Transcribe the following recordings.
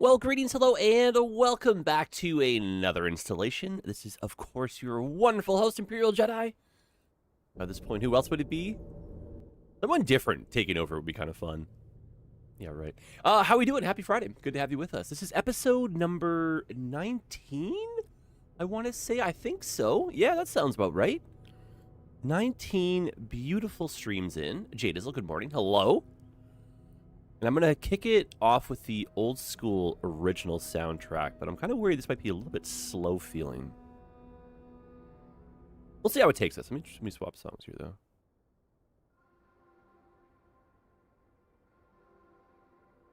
Well, greetings, hello, and welcome back to another installation. This is, of course, your wonderful host, Imperial Jedi. At this point, who else would it be? Someone different taking over would be kind of fun. Yeah, right. How we doing? Happy Friday. Good to have you with us. This is episode number 19, I want to say. I think so. Yeah, that sounds about right. 19 beautiful streams in. Jadizzle, good morning. Hello. And I'm going to kick it off with the old school original soundtrack, but I'm kind of worried this might be a little bit slow feeling. We'll see how it takes us. Let me swap songs here,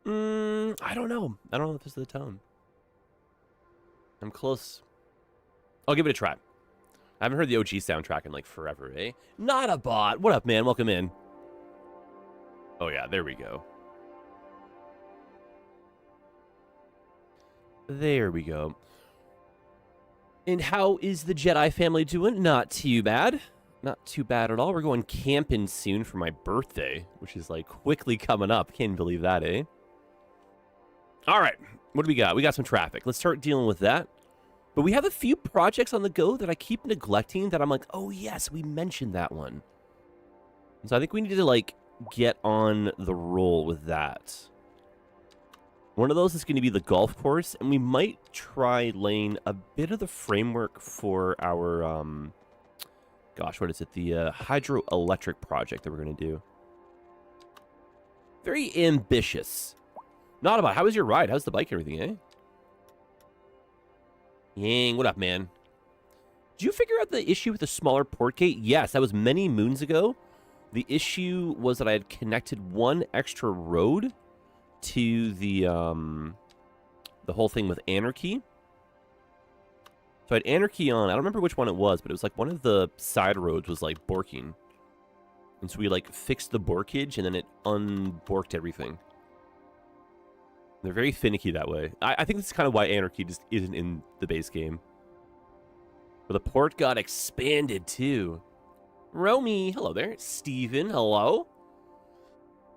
though. I don't know. I don't know if this is the tone. I'm close. I'll give it a try. I haven't heard the OG soundtrack in like forever, eh? Not a bot. What up, man? Welcome in. Oh, yeah. There we go. There we go. And how is the Jedi family doing? Not too bad. Not too bad at all. We're going camping soon for my birthday, which is like quickly coming up. Can't believe that, eh? All right. What do we got? We got some traffic. Let's start dealing with that. But we have a few projects on the go that I keep neglecting that I'm like, oh, yes, we mentioned that one. And so I think we need to like get on the roll with that. One of those is going to be the golf course, and we might try laying a bit of the framework for our, gosh, what is it? The hydroelectric project that we're going to do. Very ambitious. Not about, how was your ride? How's the bike and everything, eh? Yang, what up, man? Did you figure out the issue with the smaller port gate? Yes, that was many moons ago. The issue was that I had connected one extra road to the whole thing with Anarchy. So I had Anarchy on. I don't remember which one it was, but it was like one of the side roads was like borking. And so we like fixed the borkage and then it unborked everything. They're very finicky that way. I think this is kind of why Anarchy just isn't in the base game. But the port got expanded too. Romy, hello there. Steven, hello.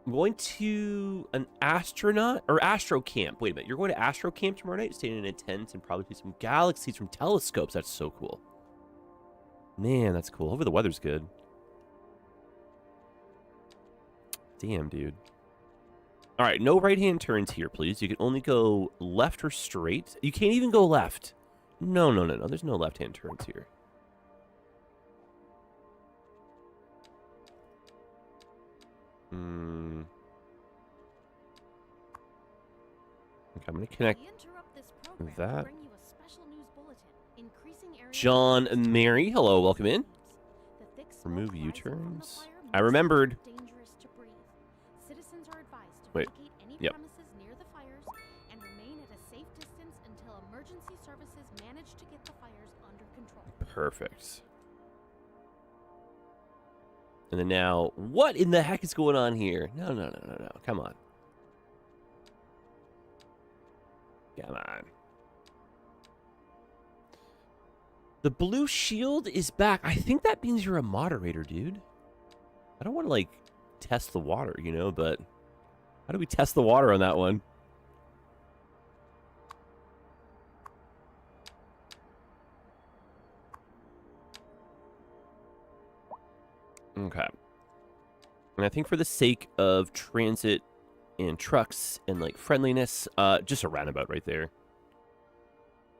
I'm going to an astronaut or astro camp. Wait a minute. You're going to astro camp tomorrow night, staying in a tent and probably see some galaxies from telescopes. That's so cool. Man, that's cool. Hopefully the weather's good. Damn, dude. All right, no right-hand turns here, please. You can only go left or straight. You can't even go left. No. There's no left-hand turns here. Okay, I'm going to connect that. John and Mary, hello, welcome in. Remove U-turns. I remembered. Wait. Yep. Perfect. And then now, what in the heck is going on here? No. Come on. Come on. The blue shield is back. I think that means you're a moderator, dude. I don't want to, like, test the water, you know, but how do we test the water on that one? Okay. And I think for the sake of transit and trucks and like friendliness, just a roundabout right there.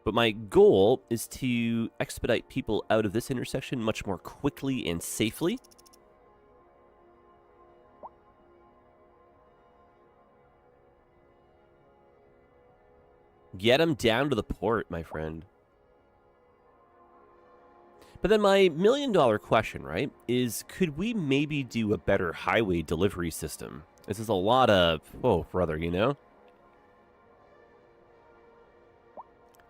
But my goal is to expedite people out of this intersection much more quickly and safely. Get them down to the port, my friend. But then my million-dollar question, right, is could we maybe do a better highway delivery system? This is a lot of, whoa, brother, you know?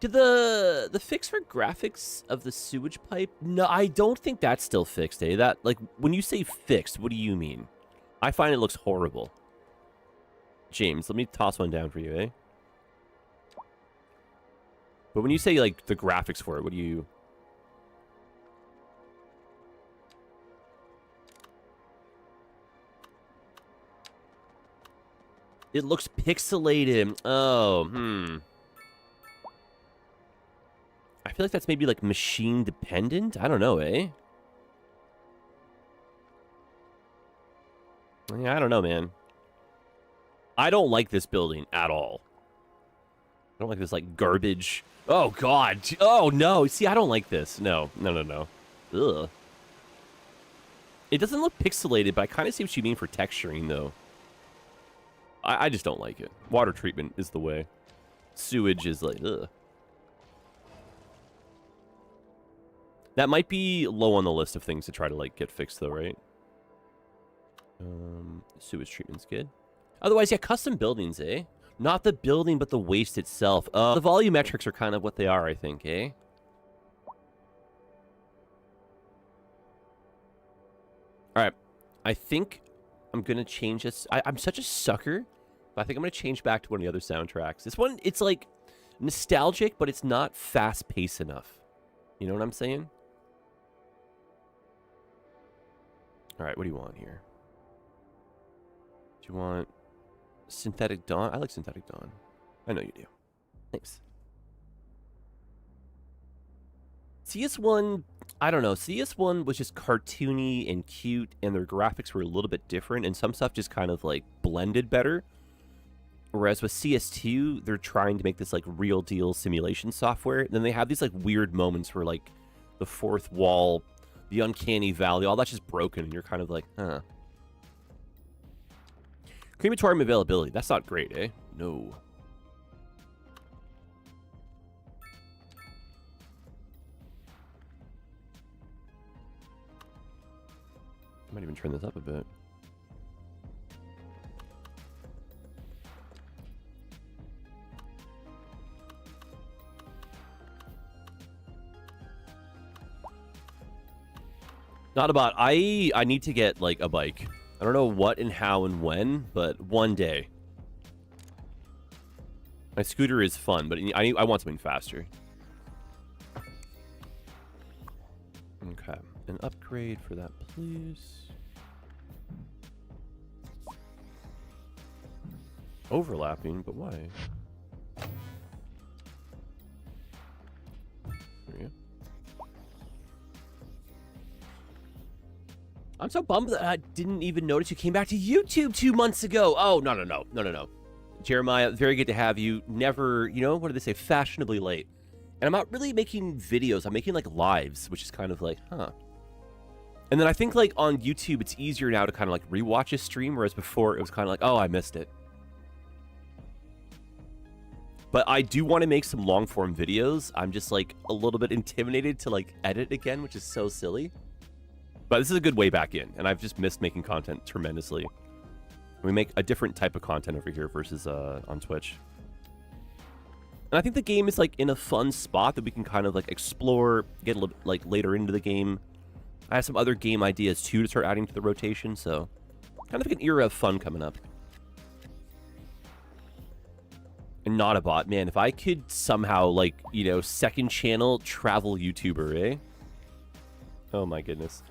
Did the fix for graphics of the sewage pipe? No, I don't think that's still fixed, eh? That, like, when you say fixed, what do you mean? I find it looks horrible. James, let me toss one down for you, eh? But when you say, like, the graphics for it, what do you... It looks pixelated. Oh, I feel like that's maybe, like, machine dependent? I don't know, eh? Yeah, I don't know, man. I don't like this building at all. I don't like this, like, garbage. Oh, God. Oh, no. See, I don't like this. No. Ugh. It doesn't look pixelated, but I kind of see what you mean for texturing, though. I just don't like it. Water treatment is the way. Sewage is like, ugh. That might be low on the list of things to try to, like, get fixed, though, right? Sewage treatment's good. Otherwise, yeah, custom buildings, eh? Not the building, but the waste itself. The volumetrics are kind of what they are, I think, eh? Alright. I think I'm going to change this. I'm such a sucker, but I think I'm going to change back to one of the other soundtracks. This one, it's, like, nostalgic, but it's not fast-paced enough. You know what I'm saying? Alright, what do you want here? Do you want Synthetic Dawn? I like Synthetic Dawn. I know you do. Thanks. CS1, I don't know. CS1 was just cartoony and cute, and their graphics were a little bit different, and some stuff just kind of, like, blended better. Whereas with CS2, they're trying to make this, like, real-deal simulation software. And then they have these, like, weird moments where, like, the fourth wall, the uncanny valley, all that's just broken, and you're kind of like, huh. Crematorium availability. That's not great, eh? No. I might even turn this up a bit. Not about. I need to get, like, a bike. I don't know what and how and when, but one day. My scooter is fun, but I want something faster. Okay. An upgrade for that, please. Overlapping, but why? There you go. I'm so bummed that I didn't even notice you came back to YouTube 2 months ago. Oh, no. Jeremiah, very good to have you. Never, you know, what do they say? Fashionably late. And I'm not really making videos. I'm making, like, lives, which is kind of like, huh. And then I think, like, on YouTube, it's easier now to kind of, like, rewatch a stream, whereas before it was kind of like, oh, I missed it. But I do want to make some long-form videos. I'm just, like, a little bit intimidated to, like, edit again, which is so silly. But this is a good way back in, and I've just missed making content tremendously. We make a different type of content over here versus on Twitch. And I think the game is, like, in a fun spot that we can kind of, like, explore, get a little, like, later into the game. I have some other game ideas, too, to start adding to the rotation, so kind of like an era of fun coming up. And not a bot. Man, if I could somehow, like, you know, second channel travel YouTuber, eh? Oh, my goodness.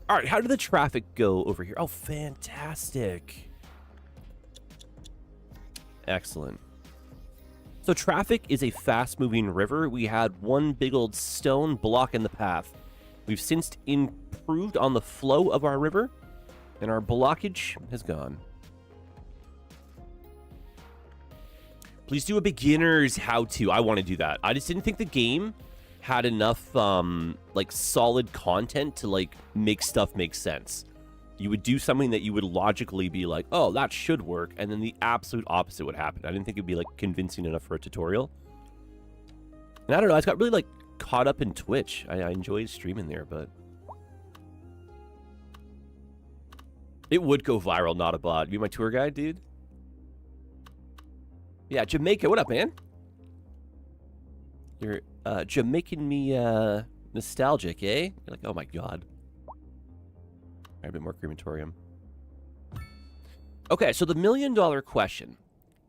All right, how did the traffic go over here? Oh, fantastic. Excellent. So traffic is a fast-moving river. We had one big old stone blocking the path. We've since improved on the flow of our river, and our blockage has gone. Please do a beginner's how-to. I want to do that. I just didn't think the game had enough, like, solid content to, like, make stuff make sense. You would do something that you would logically be like, oh, that should work, and then the absolute opposite would happen. I didn't think it'd be, like, convincing enough for a tutorial. And I don't know, I just got really, like, caught up in Twitch. I enjoyed streaming there, but it would go viral, not a bot. You be my tour guide, dude? Yeah, Jamaica, what up, man? You're Jamaican me nostalgic, eh? You're like, oh my god. A bit more crematorium. Okay, so the $1,000,000 question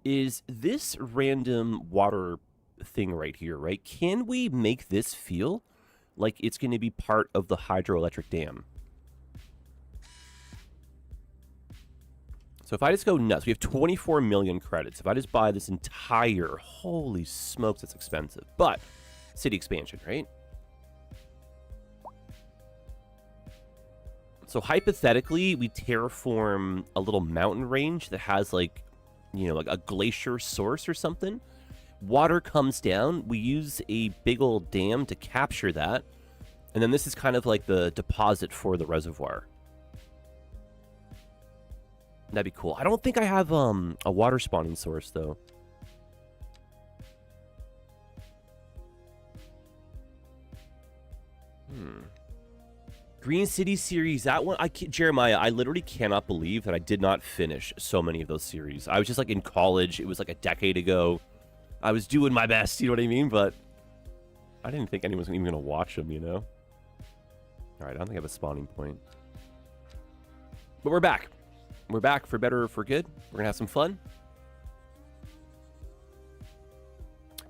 is this random water thing right here, right? Can we make this feel like it's going to be part of the hydroelectric dam? So if I just go nuts, we have 24 million credits. If I just buy this entire, holy smokes, that's expensive. But city expansion, right? So hypothetically, we terraform a little mountain range that has like, you know, like a glacier source or something. Water comes down. We use a big old dam to capture that. And then this is kind of like the deposit for the reservoir. That'd be cool. I don't think I have a water spawning source, though. Green City series, that one, Jeremiah, I literally cannot believe that I did not finish so many of those series. I was just like in college. It was like a decade ago. I was doing my best, you know what I mean? But I didn't think anyone was even going to watch them, you know? All right, I don't think I have a spawning point. But we're back. We're back for better or for good. We're going to have some fun.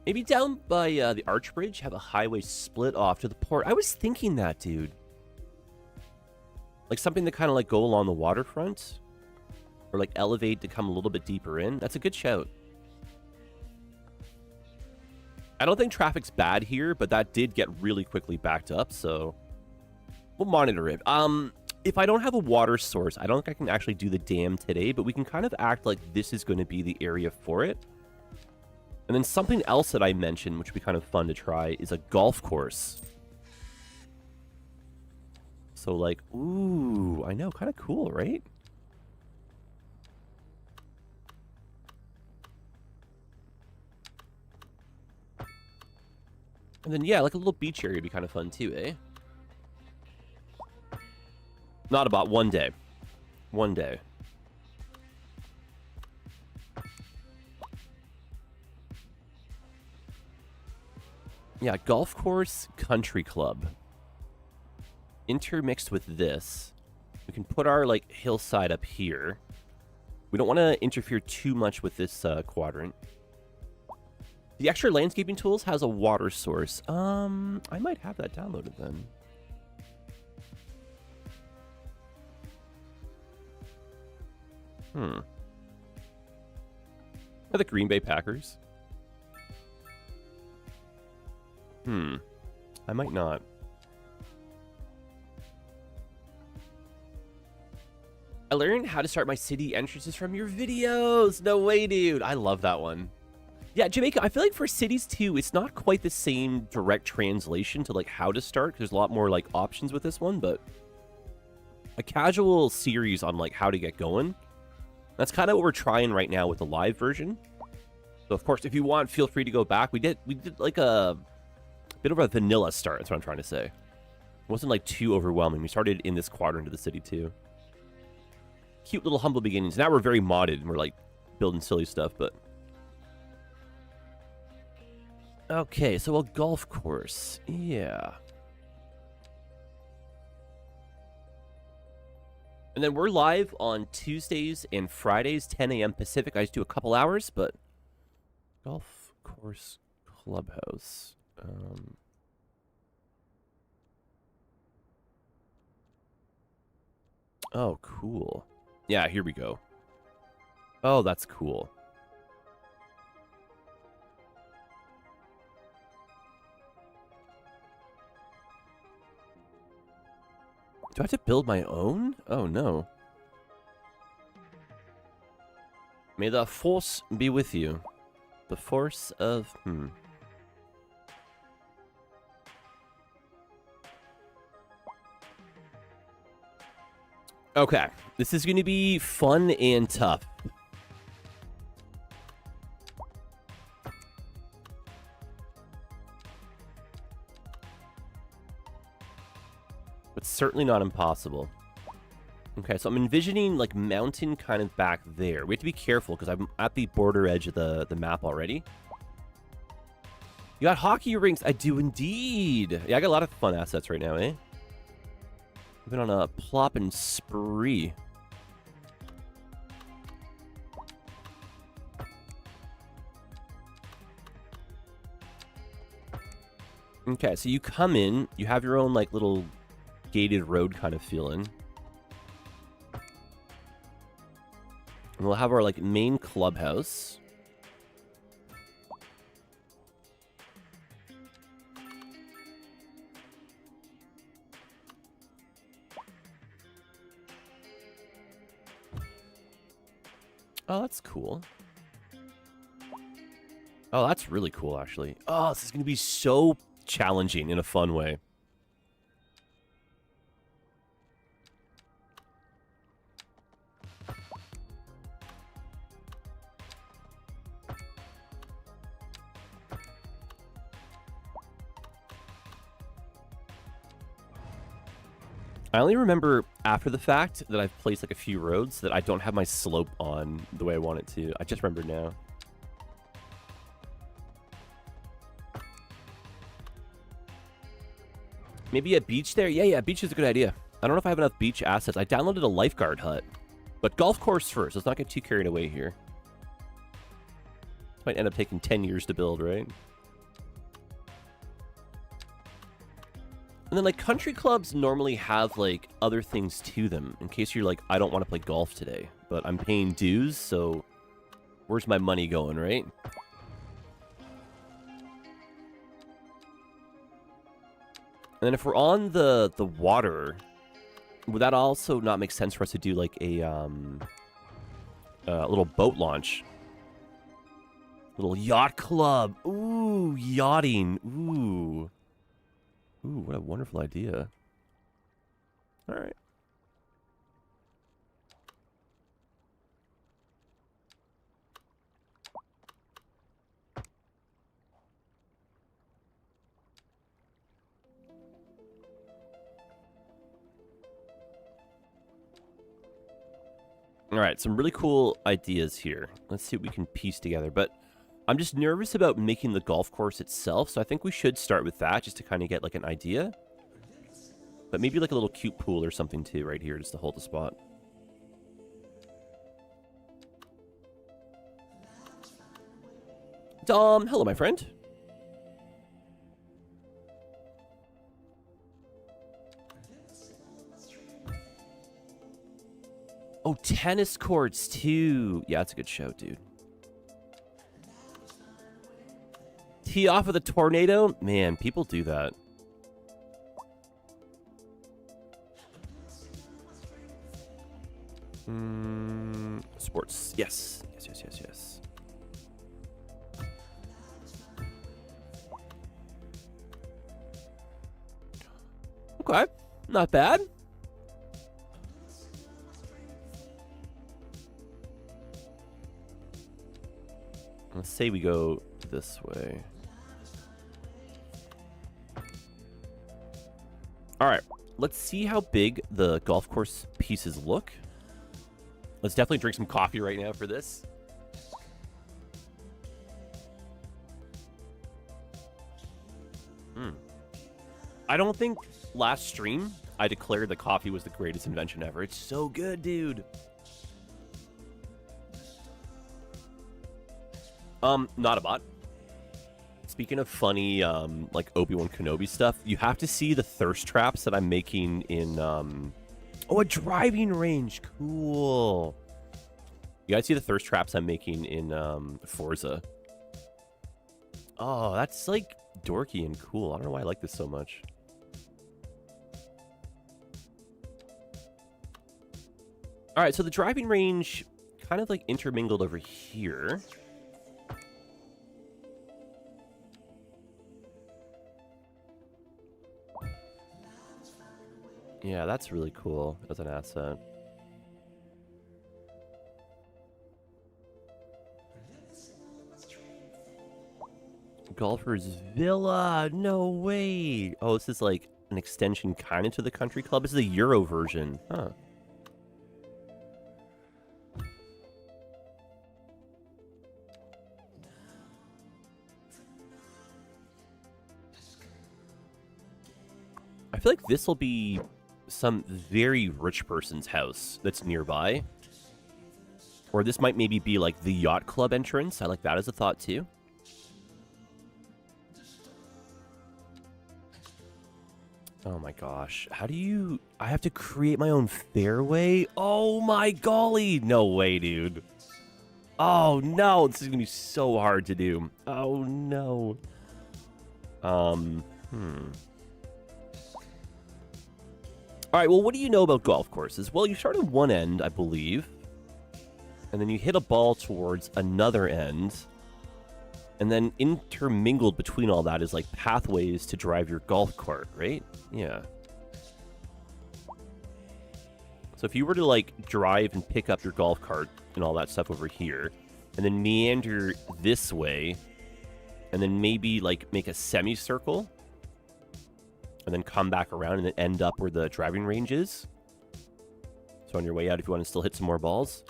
Maybe down by the Arch Bridge, have a highway split off to the port. I was thinking that, dude. Like something to kind of like go along the waterfront. Or like elevate to come a little bit deeper in. That's a good shout. I don't think traffic's bad here, but that did get really quickly backed up, so we'll monitor it. If I don't have a water source, I don't think I can actually do the dam today, but we can kind of act like this is going to be the area for it. And then something else that I mentioned, which would be kind of fun to try, is a golf course. So like, ooh, I know, kind of cool, right? And then, yeah, like a little beach area would be kind of fun too, eh? Not about one day. One day. Yeah, golf course, country club. Intermixed with this. We can put our, like, hillside up here. We don't want to interfere too much with this quadrant. The extra landscaping tools has a water source. I might have that downloaded then. Are the Green Bay Packers? I might not. I learned how to start my city entrances from your videos. No way, dude. I love that one. Yeah, Jamaica, I feel like for cities too, it's not quite the same direct translation to like how to start. There's a lot more like options with this one, but a casual series on like how to get going. That's kind of what we're trying right now with the live version. So of course, if you want, feel free to go back. We did like a bit of a vanilla start. That's what I'm trying to say. It wasn't like too overwhelming. We started in this quadrant of the city too. Cute little humble beginnings. Now we're very modded and we're like building silly stuff, but okay, so a golf course. Yeah. And then we're live on Tuesdays and Fridays, 10 a.m. Pacific. I just do a couple hours, but golf course clubhouse. Oh, cool. Yeah, here we go. Oh, that's cool. Do I have to build my own? Oh, no. May the force be with you. The force of... Okay. This is going to be fun and tough. But certainly not impossible. Okay, so I'm envisioning like mountain kind of back there. We have to be careful because I'm at the border edge of the map already. You got hockey rinks? I do indeed. Yeah, I got a lot of fun assets right now, eh? I've been on a plopping spree. Okay, so you come in, you have your own like little gated road kind of feeling. And we'll have our, like, main clubhouse. Oh, that's cool. Oh, that's really cool, actually. Oh, this is going to be so challenging in a fun way. I only remember after the fact that I've placed like a few roads that I don't have my slope on the way I want it to. I just remember now. Maybe a beach there? Yeah, beach is a good idea. I don't know if I have enough beach assets. I downloaded a lifeguard hut. But golf course first. Let's not get too carried away here. This might end up taking 10 years to build, right? And then, like, country clubs normally have, like, other things to them. In case you're like, I don't want to play golf today, but I'm paying dues, so where's my money going, right? And then if we're on the water, would that also not make sense for us to do, like, a little boat launch? Little yacht club. Ooh, yachting. Ooh. Ooh, what a wonderful idea. All right. All right, some really cool ideas here. Let's see what we can piece together. But I'm just nervous about making the golf course itself, so I think we should start with that just to kind of get like an idea. But maybe like a little cute pool or something too right here just to hold the spot. Dom, hello my friend. Oh, tennis courts too. Yeah, that's a good show, dude. Tee off with a tornado? Man, people do that. Sports. Yes. Yes. Okay. Not bad. Let's say we go this way. All right, let's see how big the golf course pieces look. Let's definitely drink some coffee right now for this. I don't think last stream I declared that coffee was the greatest invention ever. It's so good, dude. Not a bot. Speaking of funny, like Obi-Wan Kenobi stuff, you have to see the thirst traps that I'm making in, oh, a driving range. Cool. You guys see the thirst traps I'm making in, Forza? Oh, that's, like, dorky and cool. I don't know why I like this so much. All right, so the driving range kind of, like, intermingled over here. Yeah, that's really cool as an asset. Golfer's Villa. No way. Oh, this is like an extension kind of to the country club. This is a Euro version. Huh. I feel like this will be some very rich person's house that's nearby. Or this might maybe be like the yacht club entrance. I like that as a thought too. Oh my gosh. How do you... I have to create my own fairway? Oh my golly. No way, dude. Oh no. This is going to be so hard to do. Oh no. All right, well, what do you know about golf courses? Well, you start at one end, I believe, and then you hit a ball towards another end, and then intermingled between all that is like pathways to drive your golf cart, right? Yeah. So if you were to like drive and pick up your golf cart and all that stuff over here, and then meander this way, and then maybe like make a semicircle, and then come back around and then end up where the driving range is. So on your way out, if you want to still hit some more balls,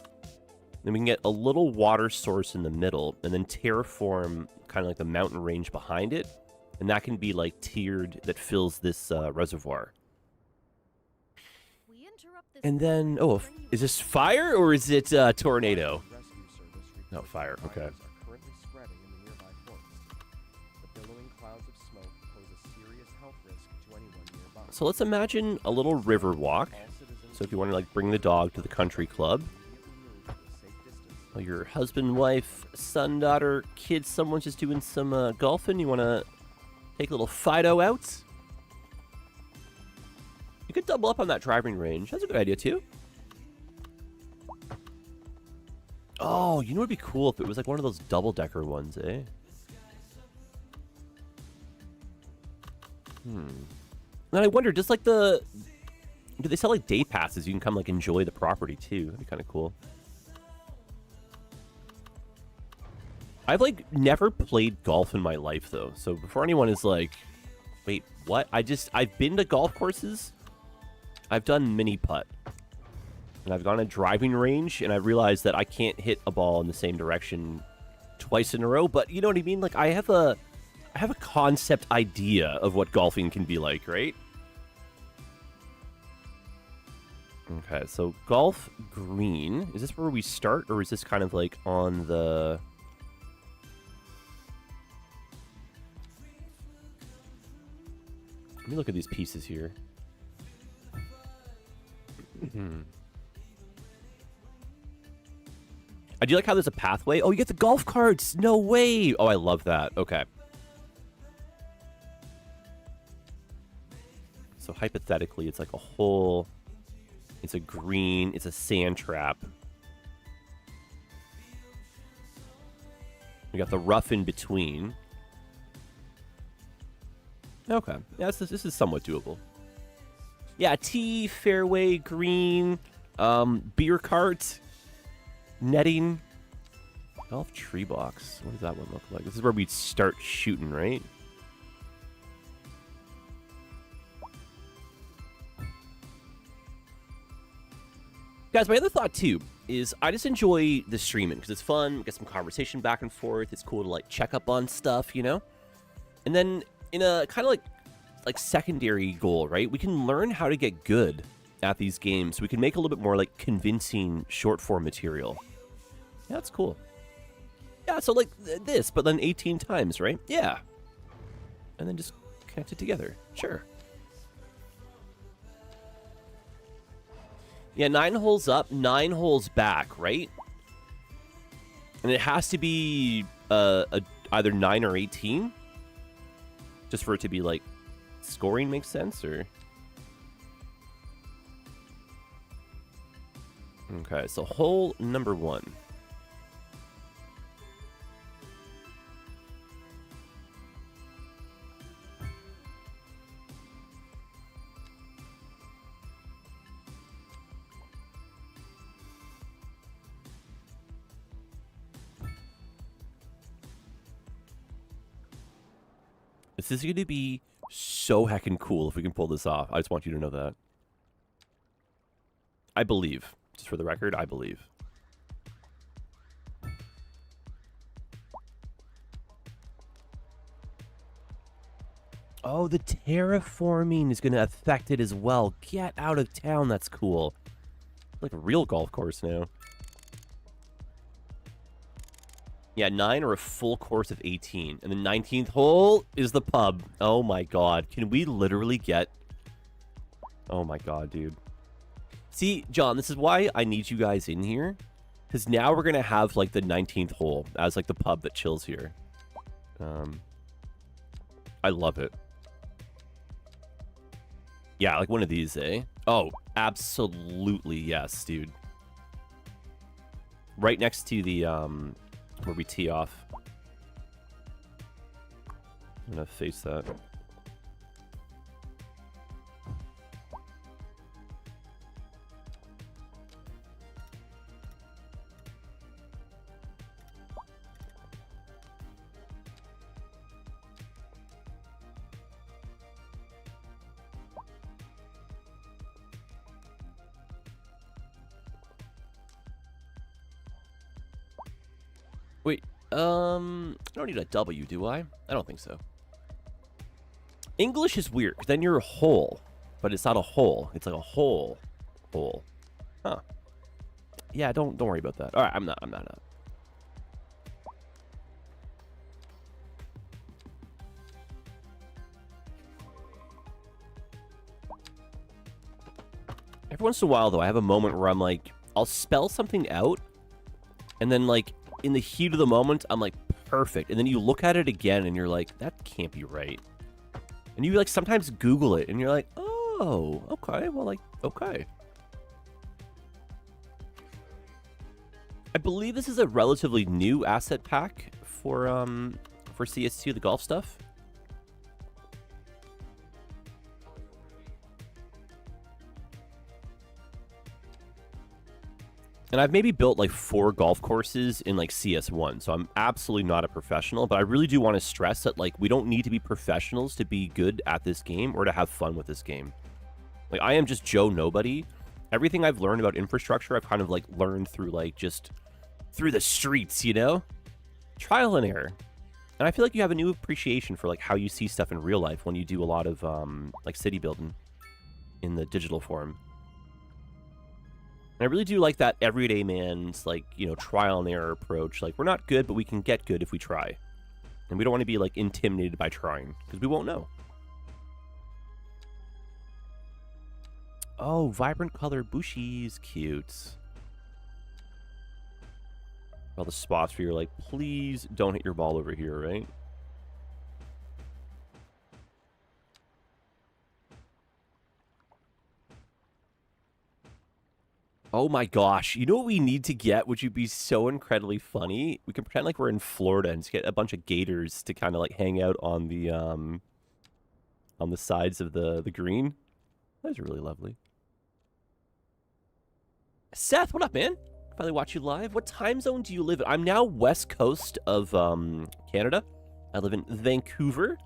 then we can get a little water source in the middle and then terraform kind of like the mountain range behind it. And that can be like tiered that fills this reservoir. And then, oh, is this fire or is it tornado? No, fire. Okay. So let's imagine a little river walk. So if you want to like bring the dog to the country club, or your husband, wife, son, daughter, kids, someone's just doing some golfing, you want to take a little Fido out, you could double up on that driving range. That's a good idea too. Oh, you know what'd be cool if it was like one of those double-decker ones, eh? And I wonder, just like do they sell like day passes? You can come like enjoy the property too. That'd be kind of cool. I've like never played golf in my life though. So before anyone is like, wait, what? I've been to golf courses. I've done mini putt. And I've gone to driving range and I've realized that I can't hit a ball in the same direction twice in a row. But you know what I mean? Like I have a concept idea of what golfing can be like, right? Okay, so golf green. Is this where we start, or is this kind of like on the... Let me look at these pieces here. I do like how there's a pathway. Oh, you get the golf carts. No way. Oh, I love that. Okay. So hypothetically, it's like a whole... It's a green. It's a sand trap. We got the rough in between. Okay. Yeah, this is somewhat doable. Yeah, tee, fairway, green, beer cart, netting, golf tree box. What does that one look like? This is where we'd start shooting, right? Guys, my other thought, too, is I just enjoy the streaming because it's fun. Get some conversation back and forth. It's cool to, like, check up on stuff, you know? And then in a kind of, like secondary goal, right? We can learn how to get good at these games. We can make a little bit more, like, convincing short-form material. Yeah, that's cool. Yeah, so, like, this, but then 18 times, right? Yeah. And then just connect it together. Sure. Yeah, 9 holes up, 9 holes back, right? And it has to be either 9 or 18? Just for it to be, like, scoring makes sense, or... Okay, so hole number 1. This is going to be so heckin' cool if we can pull this off. I just want you to know that. I believe. Just for the record, I believe. Oh, the terraforming is going to affect it as well. Get out of town. That's cool. Like a real golf course now. Yeah, 9 or a full course of 18. And the 19th hole is the pub. Oh my god. Can we literally get Oh my god, dude. See, John, this is why I need you guys in here. Because now we're going to have, like, the 19th hole as, like, the pub that chills here. I love it. Yeah, like one of these, eh? Oh, absolutely yes, dude. Right next to the, where we tee off. I'm going to face that. Wait, I don't need a W, do I? I don't think so. English is weird, because then you're a hole, but it's not a hole. It's like a hole. Huh. Yeah, don't worry about that. All right, I'm not. Every once in a while, though, I have a moment where I'm like, I'll spell something out, and then, like, in the heat of the moment, I'm like, perfect. And then you look at it again, and you're like, that can't be right. And you, like, sometimes Google it, and you're like, oh, okay, well, like, okay. I believe this is a relatively new asset pack for CS2, the golf stuff. And I've maybe built like 4 golf courses in like CS1, so I'm absolutely not a professional, but I really do want to stress that like we don't need to be professionals to be good at this game or to have fun with this game. Like I am just Joe Nobody. Everything I've learned about infrastructure, I've kind of like learned through like just through the streets, you know? Trial and error. And I feel like you have a new appreciation for like how you see stuff in real life when you do a lot of like city building in the digital form. And I really do like that everyday man's, like, you know, trial and error approach. Like, we're not good, but we can get good if we try. And we don't want to be, like, intimidated by trying, because we won't know. Oh, vibrant color bushies. Cute. All the spots where you're like, please don't hit your ball over here, right? Oh my gosh. You know what we need to get, which would be so incredibly funny? We can pretend like we're in Florida and just get a bunch of gators to kind of like hang out on the sides of the green. That was really lovely. Seth, what up, man? Finally watch you live. What time zone do you live in? I'm now west coast of Canada. I live in Vancouver.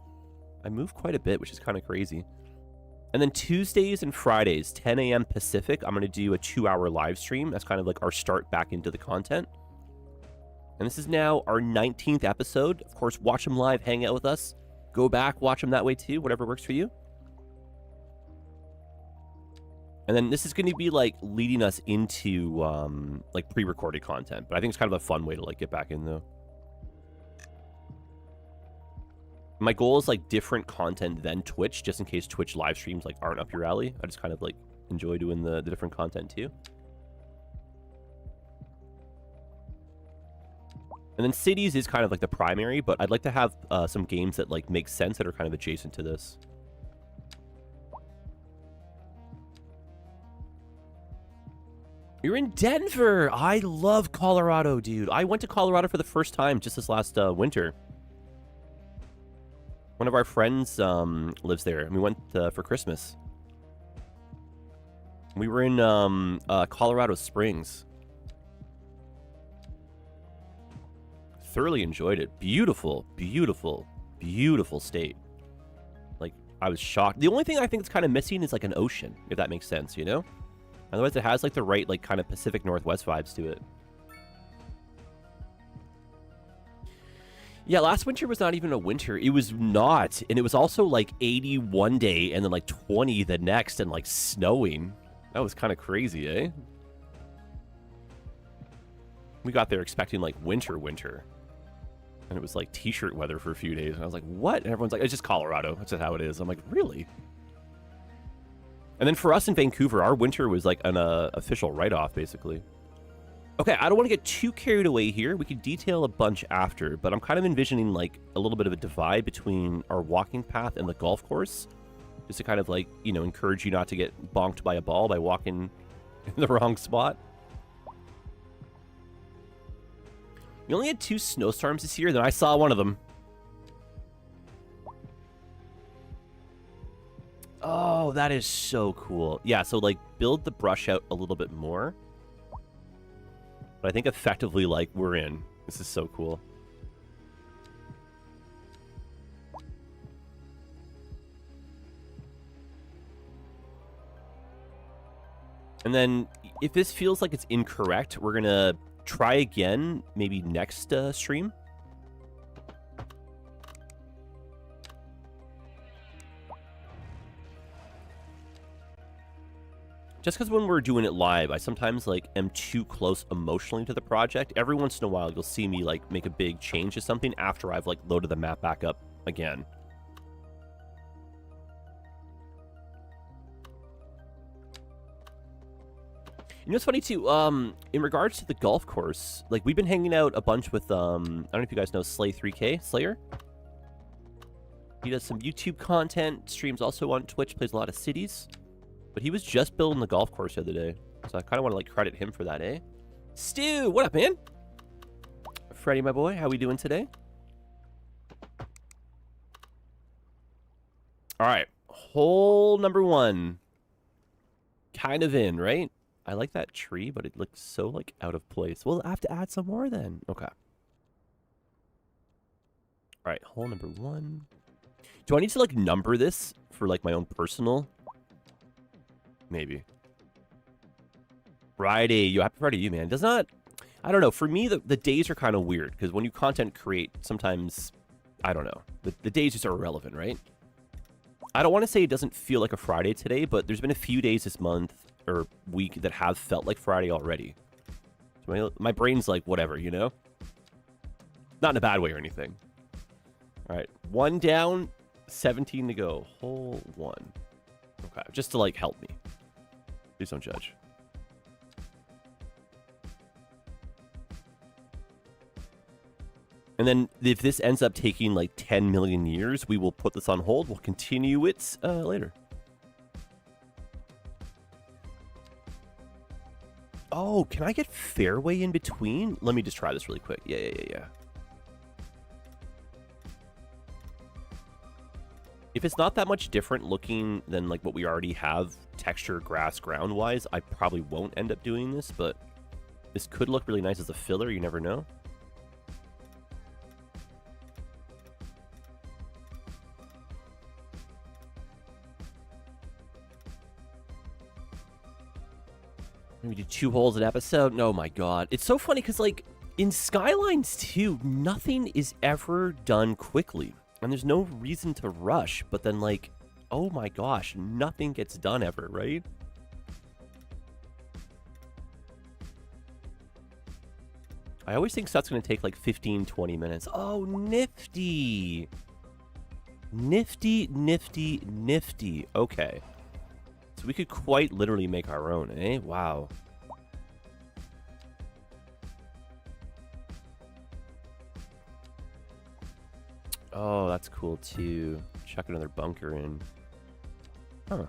I move quite a bit, which is kind of crazy. And then Tuesdays and Fridays, 10 a.m. Pacific, I'm going to do a 2-hour live stream. That's kind of like our start back into the content. And this is now our 19th episode. Of course, watch them live, hang out with us. Go back, watch them that way too, whatever works for you. And then this is going to be like leading us into like pre-recorded content. But I think it's kind of a fun way to like get back in though. My goal is like different content than Twitch, just in case Twitch live streams like aren't up your alley. I just kind of like enjoy doing the different content too. And then cities is kind of like the primary, but I'd like to have some games that like make sense that are kind of adjacent to this. You're in Denver. I love Colorado, dude. I went to Colorado for the first time just this last winter. One of our friends lives there, and we went for Christmas. We were in Colorado Springs. Thoroughly enjoyed it. Beautiful, beautiful, beautiful state. Like, I was shocked. The only thing I think that's kind of missing is like an ocean, if that makes sense, you know? Otherwise, it has like the right like kind of Pacific Northwest vibes to it. Yeah, last winter was not even a winter. It was not. And it was also like 80 one day and then like 20 the next and like snowing. That was kind of crazy, eh? We got there expecting like winter. And it was like t-shirt weather for a few days. And I was like, what? And everyone's like, it's just Colorado. That's just how it is. I'm like, really? And then for us in Vancouver, our winter was like an official write-off, basically. Okay, I don't want to get too carried away here. We could detail a bunch after, but I'm kind of envisioning like a little bit of a divide between our walking path and the golf course. Just to kind of like, you know, encourage you not to get bonked by a ball by walking in the wrong spot. We only had 2 snowstorms this year, then I saw one of them. Oh, that is so cool. Yeah, so like build the brush out a little bit more. But I think effectively, like, we're in. This is so cool. And then if this feels like it's incorrect, we're going to try again, maybe next stream. Just because when we're doing it live, I sometimes like am too close emotionally to the project. Every once in a while, you'll see me like make a big change to something after I've like loaded the map back up again. You know what's funny too? In regards to the golf course, like we've been hanging out a bunch with I don't know if you guys know Slay3K, Slayer. He does some YouTube content, streams also on Twitch, plays a lot of cities. But he was just building the golf course the other day. So I kind of want to like credit him for that, eh? Stu, what up, man? Freddie, my boy, how we doing today? All right, hole number 1. Kind of in, right? I like that tree, but it looks so like out of place. We'll have to add some more then. Okay. All right, hole number 1. Do I need to like number this for like my own personal? Maybe. Friday. Yo, happy Friday to you, man. Does not... I don't know. For me, the days are kind of weird. Because when you content create, sometimes... I don't know. The days just are irrelevant, right? I don't want to say it doesn't feel like a Friday today, but there's been a few days this month or week that have felt like Friday already. So my brain's like, whatever, you know? Not in a bad way or anything. All right. 1 down, 17 to go. Hole 1. Okay. Just to, like, help me. Please don't judge. And then if this ends up taking like 10 million years, we will put this on hold. We'll continue it later. Oh, can I get fairway in between? Let me just try this really quick. Yeah. If it's not that much different looking than like what we already have texture, grass, ground wise, I probably won't end up doing this, but this could look really nice as a filler. You never know. We do 2 holes an episode. Oh my god. It's so funny because like in Skylines 2, nothing is ever done quickly. And there's no reason to rush, but then like, oh my gosh, nothing gets done ever, right? I always think stuff's going to take like 15, 20 minutes. Oh, nifty. Nifty, nifty, nifty. Okay. So we could quite literally make our own, eh? Wow. Oh, that's cool too. Chuck another bunker in. Huh.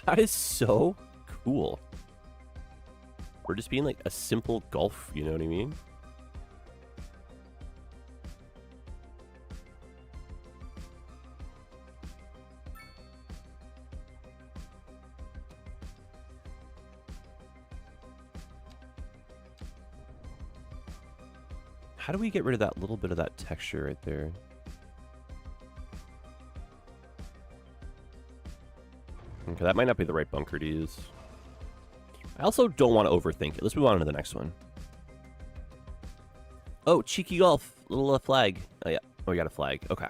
That is so cool. We're just being like a simple golf, you know what I mean? How do we get rid of that little bit of that texture right there? Okay, that might not be the right bunker to use. I also don't want to overthink it. Let's move on to the next one. Oh, cheeky golf. Little flag. Oh, yeah. Oh, we got a flag. Okay.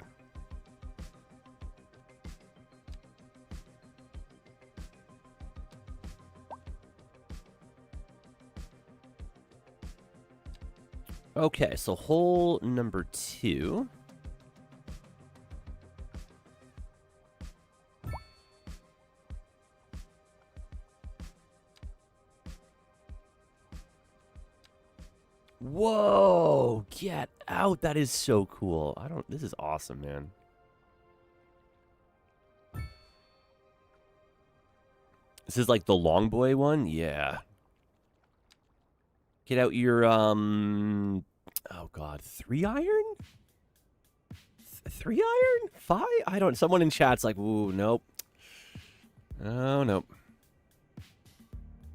Okay, so hole number 2. Whoa, get out. That is so cool. This is awesome, man. This is like the long boy one? Yeah. Get out your, oh God, 3 iron? 3 iron? 5? I don't, someone in chat's like, ooh, nope. Oh, nope.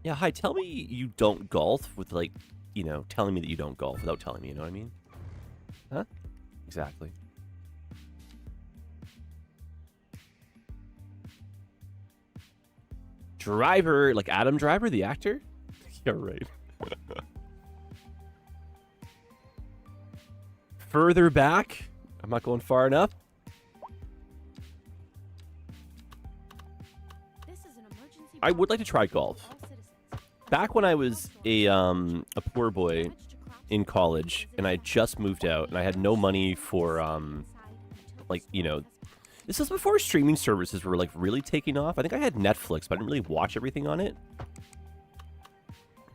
Yeah, hi, tell me you don't golf with, like, you know, telling me that you don't golf without telling me, you know what I mean? Huh? Exactly. Driver, like Adam Driver, the actor? Yeah, right. Further back. I'm not going far enough. I would like to try golf. Back when I was a poor boy in college, and I just moved out, and I had no money for, like, you know, this was before streaming services were, like, really taking off. I think I had Netflix, but I didn't really watch everything on it.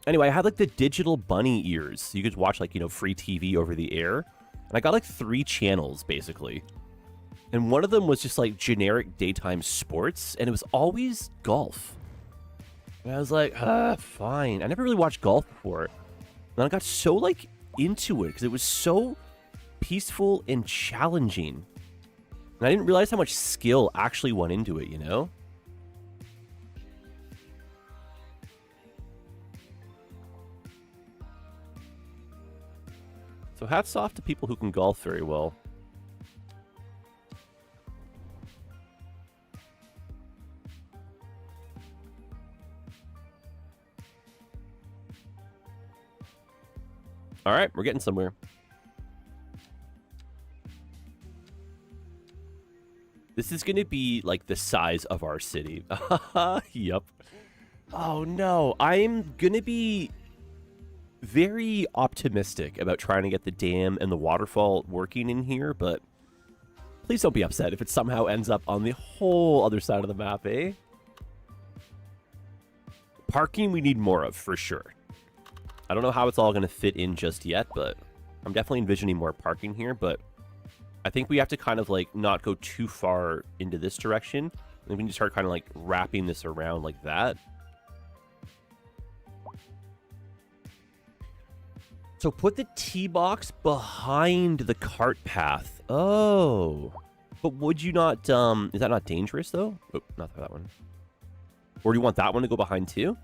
Anyway, I had, like, the digital bunny ears. So you could watch, like, you know, free TV over the air. And I got, like, 3 channels, basically. And one of them was just, like, generic daytime sports, and it was always golf. And I was like, fine. I never really watched golf before. And I got so, like, into it, because it was so peaceful and challenging. And I didn't realize how much skill actually went into it, you know? So hats off to people who can golf very well. All right, we're getting somewhere. This is going to be like the size of our city. Yep. Oh no, I'm going to be very optimistic about trying to get the dam and the waterfall working in here, but please don't be upset if it somehow ends up on the whole other side of the map, eh? Parking we need more of, for sure. I don't know how it's all going to fit in just yet, but I'm definitely envisioning more parking here, but I think we have to kind of, like, not go too far into this direction. And we can just start kind of, like, wrapping this around like that. So put the tee box behind the cart path. Oh. But would you not, is that not dangerous, though? Oh, not that one. Or do you want that one to go behind, too?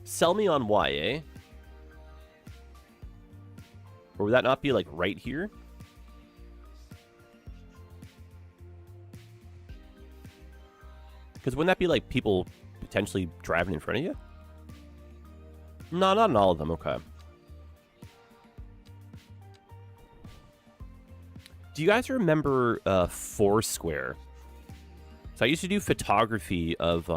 Sell me on why, eh? Or would that not be, like, right here? Because wouldn't that be, like, people potentially driving in front of you? No, not in all of them. Okay. Do you guys remember Foursquare? So I used to do photography of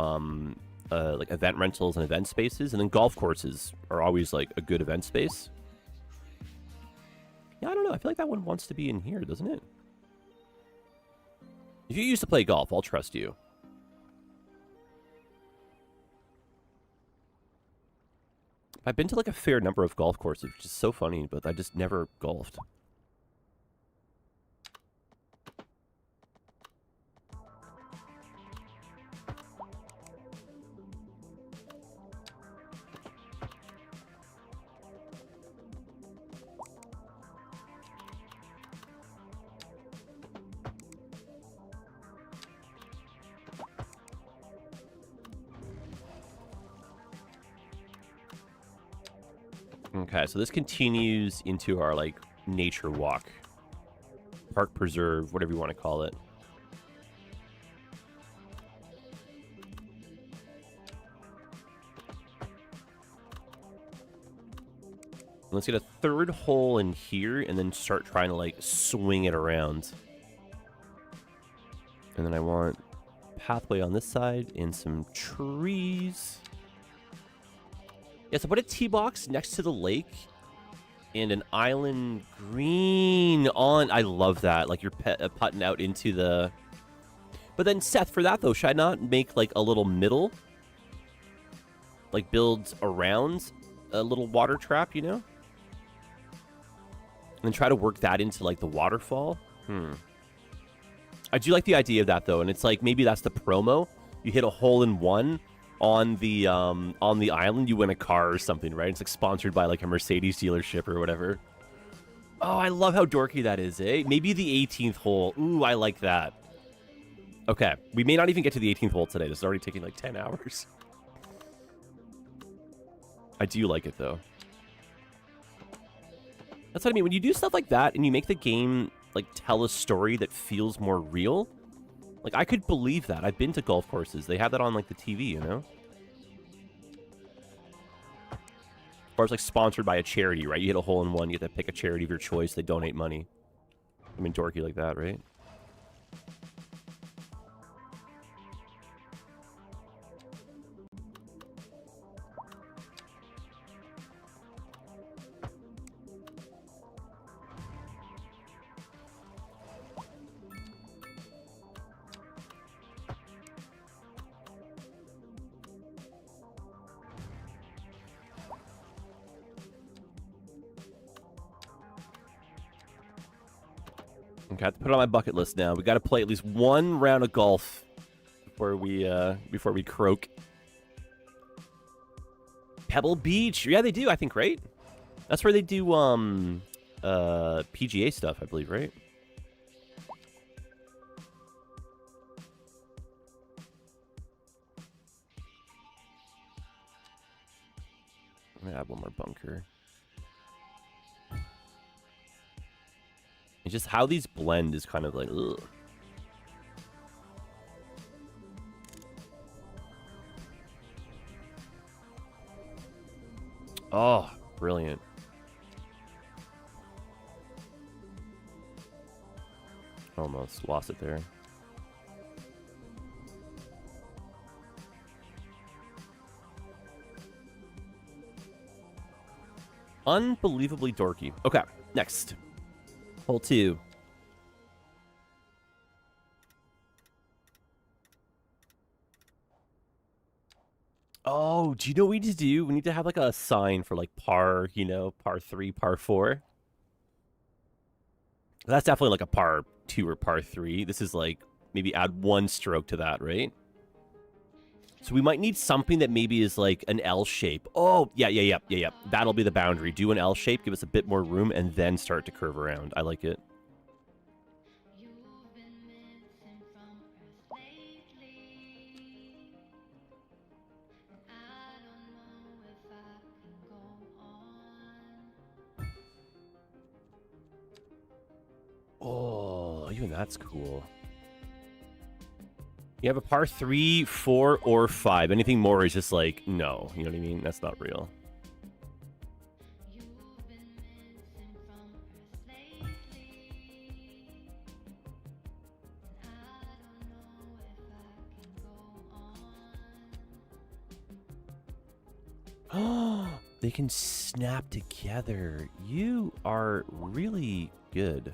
like event rentals and event spaces, and then golf courses are always like a good event space. Yeah, I don't know. I feel like that one wants to be in here, doesn't it? If you used to play golf, I'll trust you. I've been to like a fair number of golf courses, which is so funny, but I just never golfed. Okay, so this continues into our, like, nature walk. Park preserve, whatever you want to call it. Let's get a third hole in here and then start trying to, like, swing it around. And then I want pathway on this side and some trees. Yeah, so put a tee box next to the lake and an island green on. I love that. Like you're putting out into the... But then, Seth, for that, though, should I not make, like, a little middle? Like, build around a little water trap, you know? And then try to work that into, like, the waterfall? I do like the idea of that, though, and it's like, maybe that's the promo. You hit a hole-in-one on the island, you win a car or something, right? It's, like, sponsored by, like, a Mercedes dealership or whatever. Oh, I love how dorky that is, eh? Maybe the 18th hole. Ooh, I like that. Okay, we may not even get to the 18th hole today. This is already taking like 10 hours. I do like it, though. That's what I mean. When you do stuff like that and you make the game, like, tell a story that feels more real, like, I could believe that. I've been to golf courses. They have that on, like, the TV, you know? Or it's, like, sponsored by a charity, right? You hit a hole-in-one, you get to pick a charity of your choice. They donate money. I mean, dorky like that, right? Okay, I have to put it on my bucket list now. We got to play at least one round of golf before we croak. Pebble Beach. Yeah, they do, I think, right? That's where they do PGA stuff, I believe, right? I'm gonna add one more bunker. It's just how these blend is kind of like, ugh. Oh, brilliant. Almost lost it there. Unbelievably dorky. Okay, next. Hole 2. Oh, do you know what we need to do? We need to have like a sign for like par, you know, par 3, par 4. That's definitely like a par 2 or par 3. This is like maybe add one stroke to that, right? So we might need something that maybe is like an L shape. Oh, yeah. That'll be the boundary. Do an L shape, give us a bit more room, and then start to curve around. I like it. Oh, even that's cool. You have a par 3, 4, or 5. Anything more is just like, no. You know what I mean? That's not real. Oh, they can snap together. You are really good.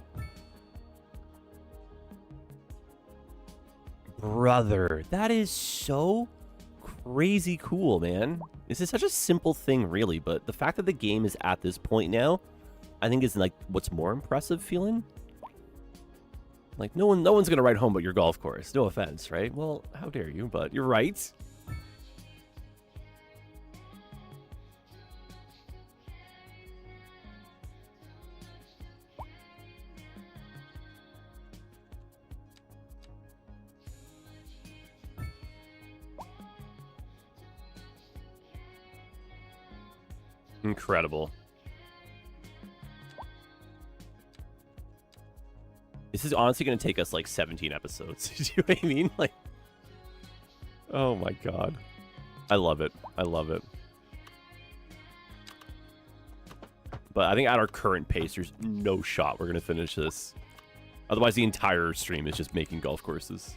Brother, that is so crazy cool, man. This is such a simple thing, really, but the fact that the game is at this point now, I think is like what's more impressive feeling. Like no one's gonna ride home but your golf course. No offense, right? Well, how dare you? But you're right. Incredible. This is honestly going to take us like 17 episodes. Do you know what I mean? Like, oh my god. I love it. I love it. But I think at our current pace, there's no shot we're going to finish this. Otherwise, the entire stream is just making golf courses.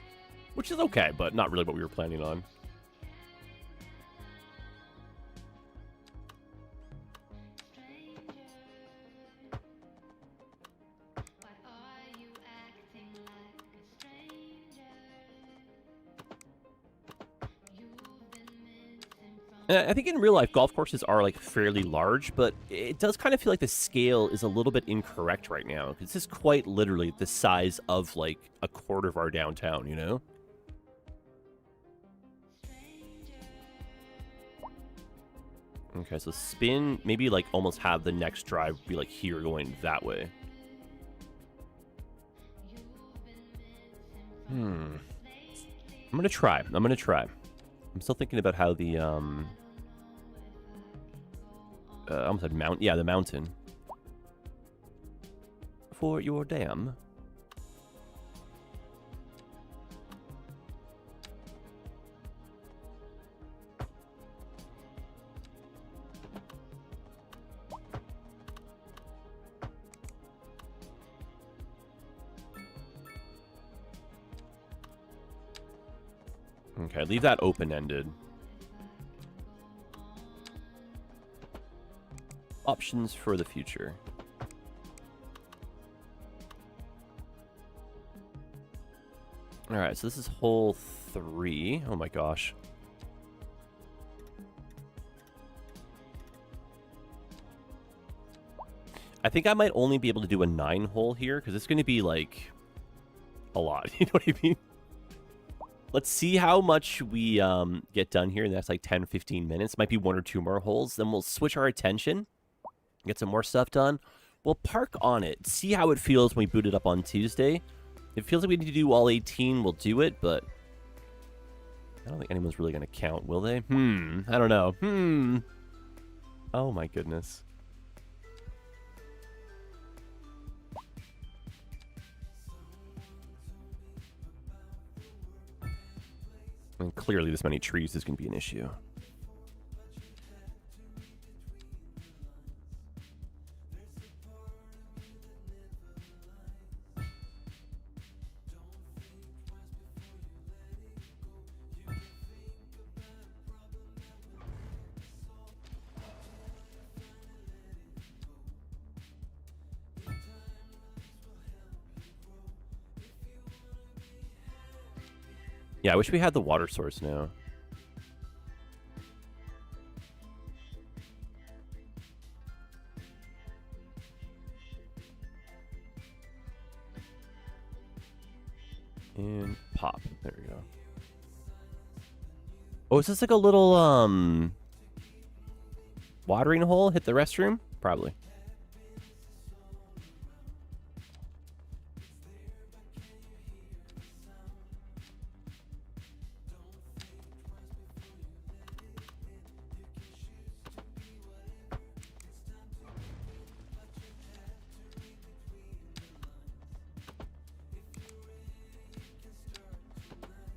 which is okay, but not really what we were planning on. I think in real life, golf courses are like fairly large, but it does kind of feel like the scale is a little bit incorrect right now. This is quite literally the size of like a quarter of our downtown, you know? Okay, so spin, maybe like almost have the next drive be like here going that way. I'm gonna try. I'm still thinking about how the, I almost said mount. Yeah, the mountain. For your dam. Okay, leave that open-ended. Options for the future. Alright, so this is hole 3. Oh my gosh. I think I might only be able to do a 9 hole here, because it's going to be, like, a lot. You know what I mean? Let's see how much we get done here in the next, like, 10, 15 minutes. Might be 1 or 2 more holes. Then we'll switch our attention, get some more stuff done. We'll park on it, see how it feels when we boot it up on Tuesday. If it feels like we need to do all 18, we'll do it, but I don't think anyone's really going to count, will they? I don't know. Oh, my goodness. And clearly this many trees is going to be an issue. Yeah, I wish we had the water source now. And pop. There we go. Oh, is this like a little watering hole? Hit the restroom? Probably.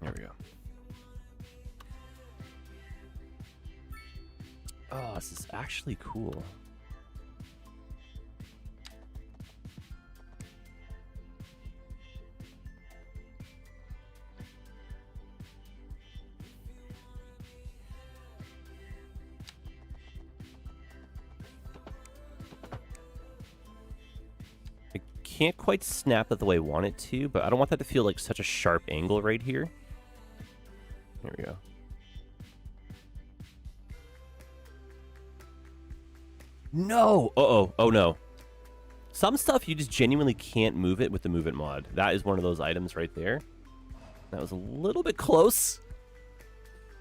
There we go. Oh, this is actually cool. I can't quite snap it the way I want it to, but I don't want that to feel like such a sharp angle right here. There we go. No! Uh-oh. Oh, no. Some stuff, you just genuinely can't move it with the Move It mod. That is one of those items right there. That was a little bit close.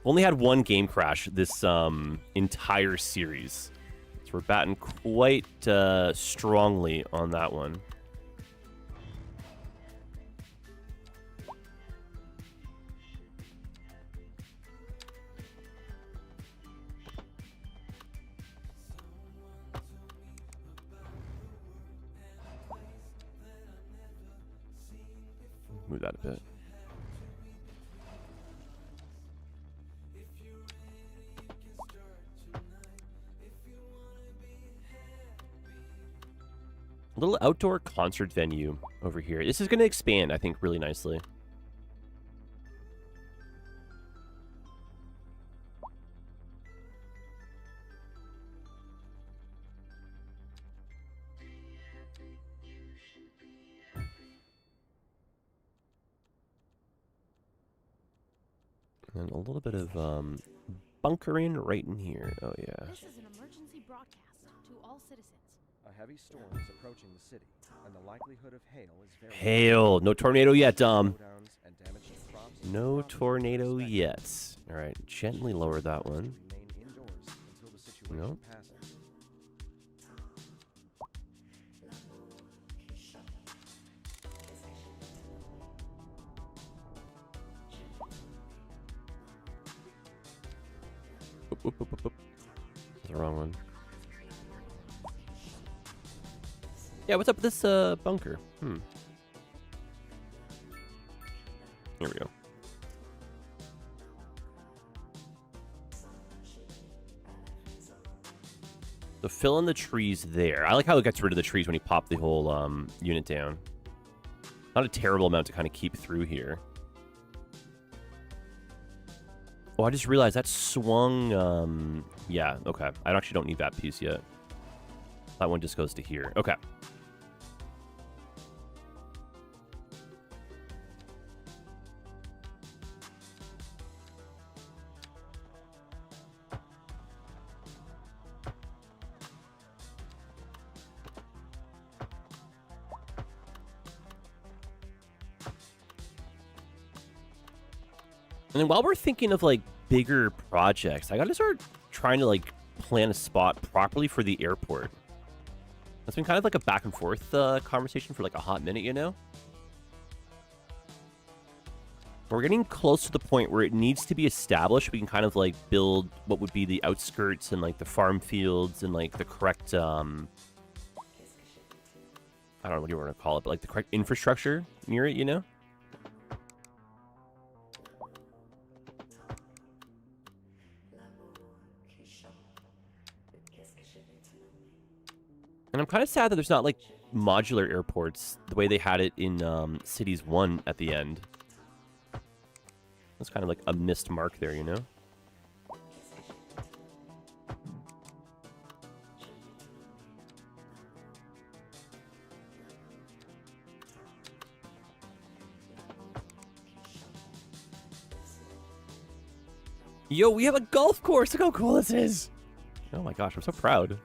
Only had one game crash this entire series. So we're batting quite strongly on that one. Move that a bit. A little outdoor concert venue over here. This is going to expand, I think, really nicely. And a little bit of bunkering right in here. Oh, yeah. This is an emergency broadcast to all citizens. A heavy storm is approaching the city, and the likelihood of hail is very Hail. No tornado yet, Dom. slowdowns and damage to crops. No tornado yet. All right, gently lower that one. Remain indoors until the situation Nope. passes. Oop, oop, oop, oop, oop. That's the wrong one. Yeah, what's up with this bunker? Here we go. So fill in the trees there. I like how it gets rid of the trees when you pop the whole unit down. Not a terrible amount to kind of keep through here. Oh, I just realized that swung... yeah, okay. I actually don't need that piece yet. That one just goes to here. Okay. And then while we're thinking of, like, bigger projects, I gotta start trying to, like, plan a spot properly for the airport. It's been kind of like a back and forth conversation for, like, a hot minute, you know? We're getting close to the point where it needs to be established. We can kind of, like, build what would be the outskirts and, like, the farm fields and, like, the correct, I don't know what you want to call it, but, like, the correct infrastructure near it, you know? And I'm kind of sad that there's not, like, modular airports the way they had it in Cities 1 at the end. That's kind of like a missed mark there, you know? Yo, we have a golf course! Look how cool this is! Oh my gosh, I'm so proud.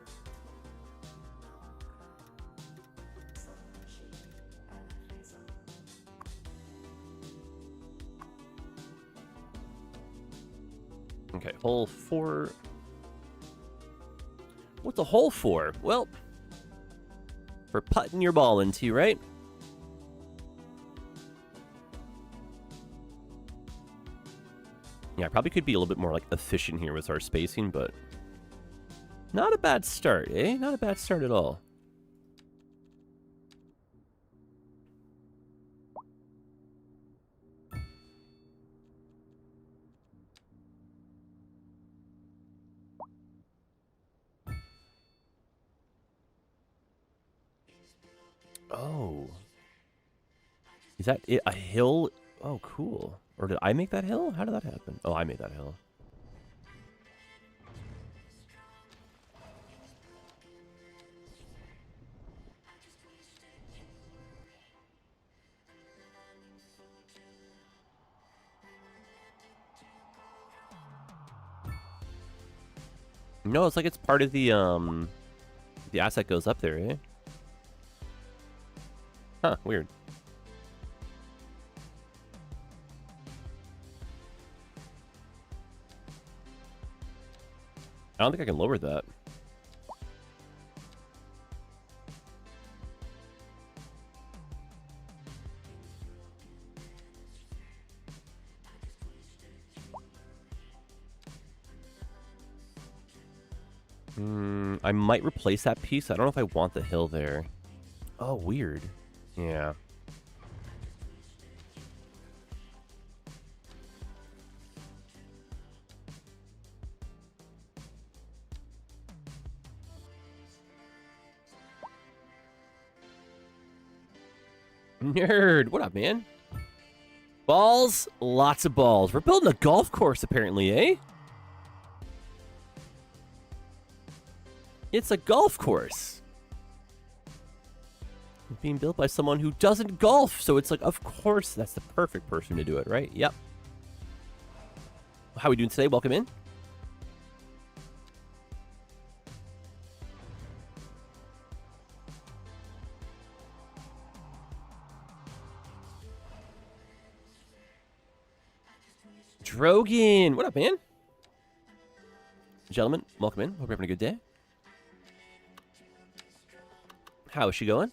Okay, hole 4. What's a hole for? Well, for putting your ball into, right? Yeah, I probably could be a little bit more, like, efficient here with our spacing, but not a bad start, eh? Not a bad start at all. Oh. Is that it? A hill? Oh, cool. Or did I make that hill? How did that happen? Oh, I made that hill. No, it's like it's part of the asset goes up there, eh? Huh, weird. I don't think I can lower that. I might replace that piece. I don't know if I want the hill there. Oh, weird. Yeah. Nerd, what up, man? Balls? Lots of balls. We're building a golf course, apparently, eh? It's a golf course. Being built by someone who doesn't golf, so it's like, of course, that's the perfect person to do it, right? Yep. How are we doing today? Welcome in. Drogan, what up, man? Gentlemen, welcome in. Hope you're having a good day. How is she going?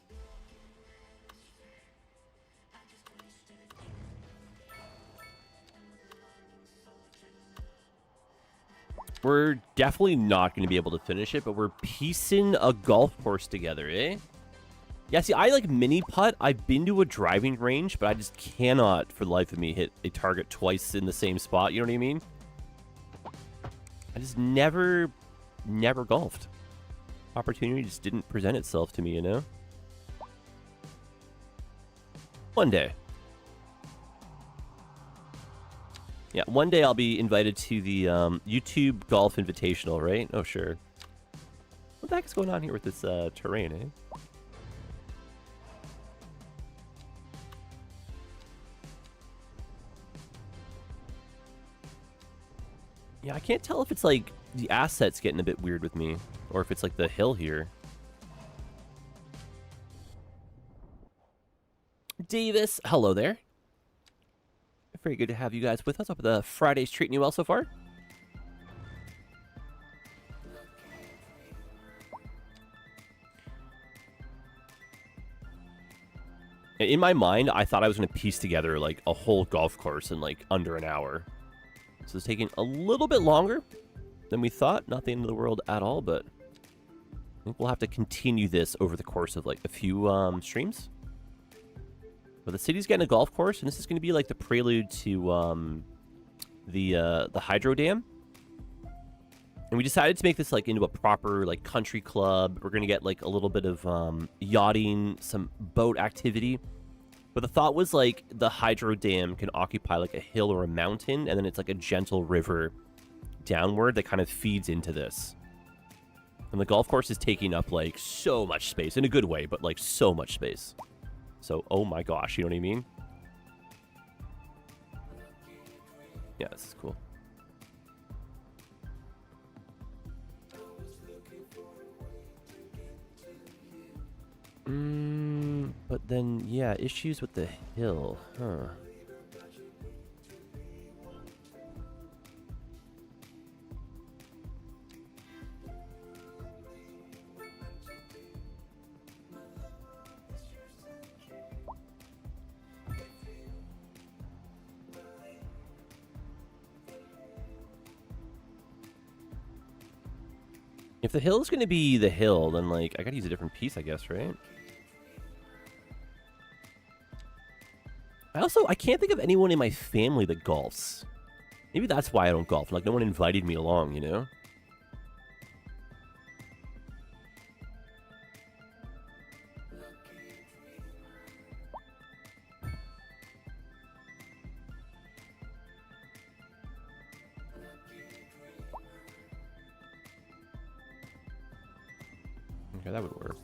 We're definitely not going to be able to finish it, but we're piecing a golf course together, eh? Yeah, see, I like mini putt. I've been to a driving range, but I just cannot, for the life of me, hit a target twice in the same spot. You know what I mean? I just never golfed. Opportunity just didn't present itself to me, you know? One day. Yeah, one day I'll be invited to the YouTube Golf Invitational, right? Oh, sure. What the heck is going on here with this terrain, eh? Yeah, I can't tell if it's like the asset's getting a bit weird with me, or if it's like the hill here. Davis, hello there. Very good to have you guys with us. Hope the Friday's treating you well so far. In my mind, I thought I was going to piece together like a whole golf course in like under an hour. So it's taking a little bit longer than we thought. Not the end of the world at all, but I think we'll have to continue this over the course of like a few streams. But the city's getting a golf course, and this is going to be like the prelude to the hydro dam. And we decided to make this like into a proper like country club. We're going to get like a little bit of yachting, some boat activity. But the thought was like the hydro dam can occupy like a hill or a mountain, and then it's like a gentle river downward that kind of feeds into this. And the golf course is taking up like so much space in a good way, but like so much space. So, oh my gosh, you know what I mean? Yeah, this is cool. But then, yeah, issues with the hill, huh? If the hill is going to be the hill, then, like, I gotta use a different piece, I guess, right? I can't think of anyone in my family that golfs. Maybe that's why I don't golf. Like, no one invited me along, you know? Okay, that would work.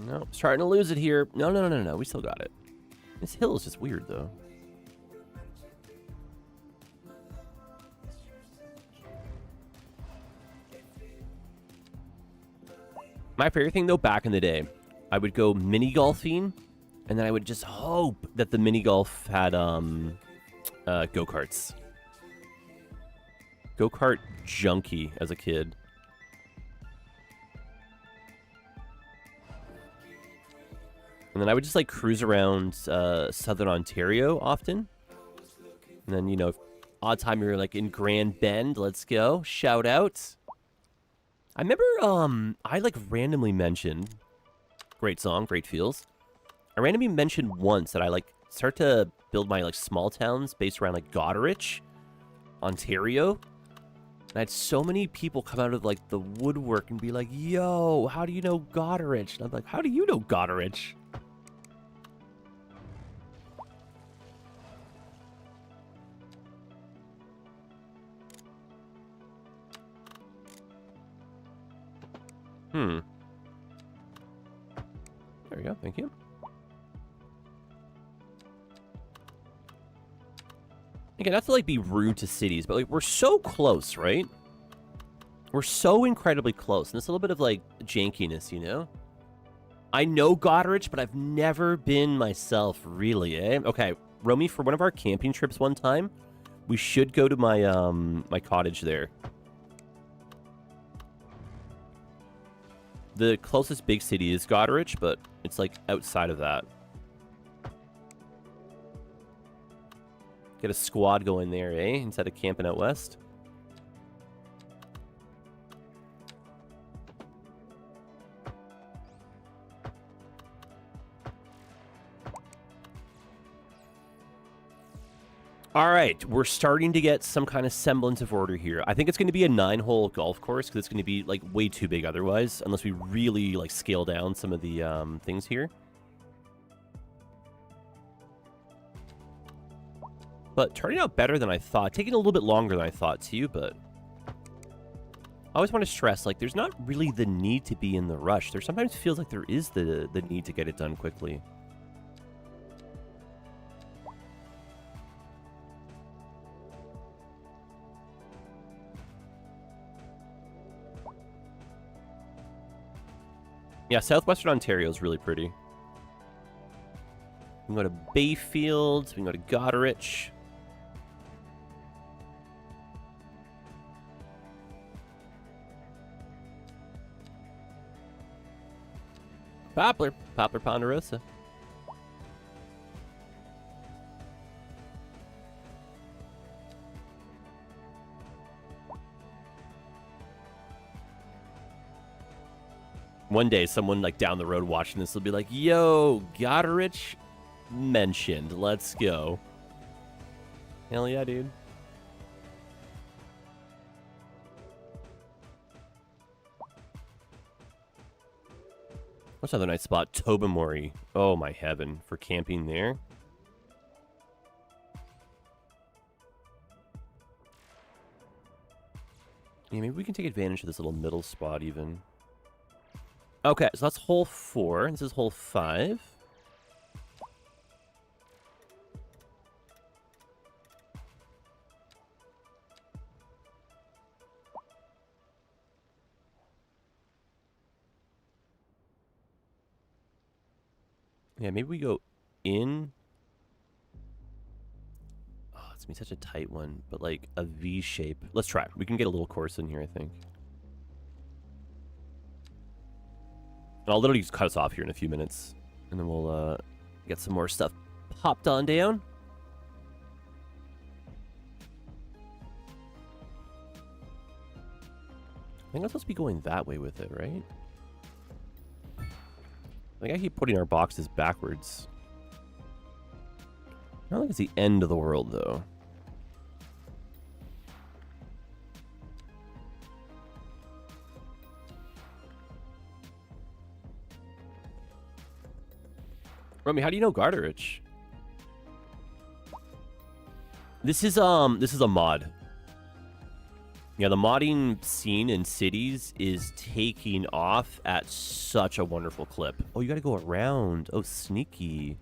No, starting to lose it here. No. We still got it. This hill is just weird, though. My favorite thing, though, back in the day, I would go mini golfing, and then I would just hope that the mini golf had go-karts. Go-kart junkie as a kid. And then I would just, like, cruise around southern Ontario often. And then, you know, odd time you're, like, in Grand Bend. Let's go. Shout out. I remember I, like, randomly mentioned... Great song, great feels. I randomly mentioned once that I, like, start to build my, like, small towns based around, like, Goderich, Ontario. And I had so many people come out of, like, the woodwork and be like, yo, how do you know Goderich? And I'm like, how do you know Goderich? Hmm. There we go. Thank you. Again, not to like be rude to cities, but like we're so close, right? We're so incredibly close, and there's a little bit of like jankiness, you know? I know Goderich, but I've never been myself, really, eh? Okay, Romy, for one of our camping trips one time, we should go to my my cottage there. The closest big city is Goderich, but it's like outside of that. Get a squad going there, eh? Instead of camping out west. All right, we're starting to get some kind of semblance of order here. I think it's going to be a 9-hole golf course because it's going to be like way too big otherwise, unless we really like scale down some of the things here. But turning out better than I thought. Taking a little bit longer than I thought too, but I always want to stress, like, there's not really the need to be in the rush. There sometimes feels like there is the need to get it done quickly. Yeah, southwestern Ontario is really pretty. We can go to Bayfield. We can go to Goderich. Poplar Ponderosa. One day, someone like down the road watching this will be like, yo, Goderich mentioned. Let's go. Hell yeah, dude. What's another nice spot? Tobermory. Oh, my heaven. For camping there. Yeah, maybe we can take advantage of this little middle spot even. Okay, so that's hole 4. This is hole 5. Yeah, maybe we go in. Oh, it's gonna be such a tight one, but like a V shape. Let's try. We can get a little course in here, I think. And I'll literally just cut us off here in a few minutes, and then we'll get some more stuff popped on down. I think I'm supposed to be going that way with it, right? I think I keep putting our boxes backwards. I don't think it's the end of the world, though. Romy, how do you know Goderich? This is a mod. Yeah, the modding scene in cities is taking off at such a wonderful clip. Oh, you gotta go around. Oh, sneaky.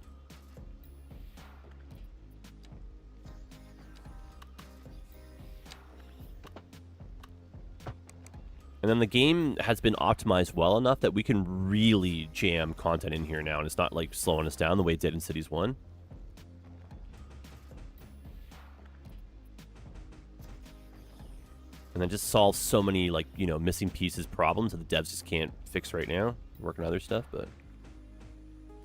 And then the game has been optimized well enough that we can really jam content in here now, and it's not like slowing us down the way it did in Cities 1. And then just solve so many, like, you know, missing pieces problems that the devs just can't fix right now. Working on other stuff, but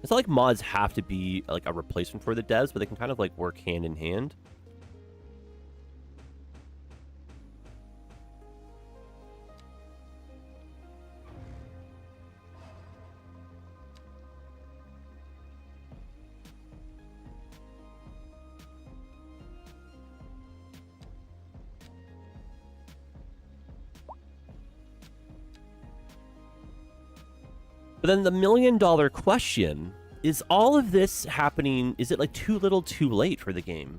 it's not like mods have to be like a replacement for the devs, but they can kind of like work hand in hand. But then the million-dollar question is, all of this happening, is it like too little too late for the game?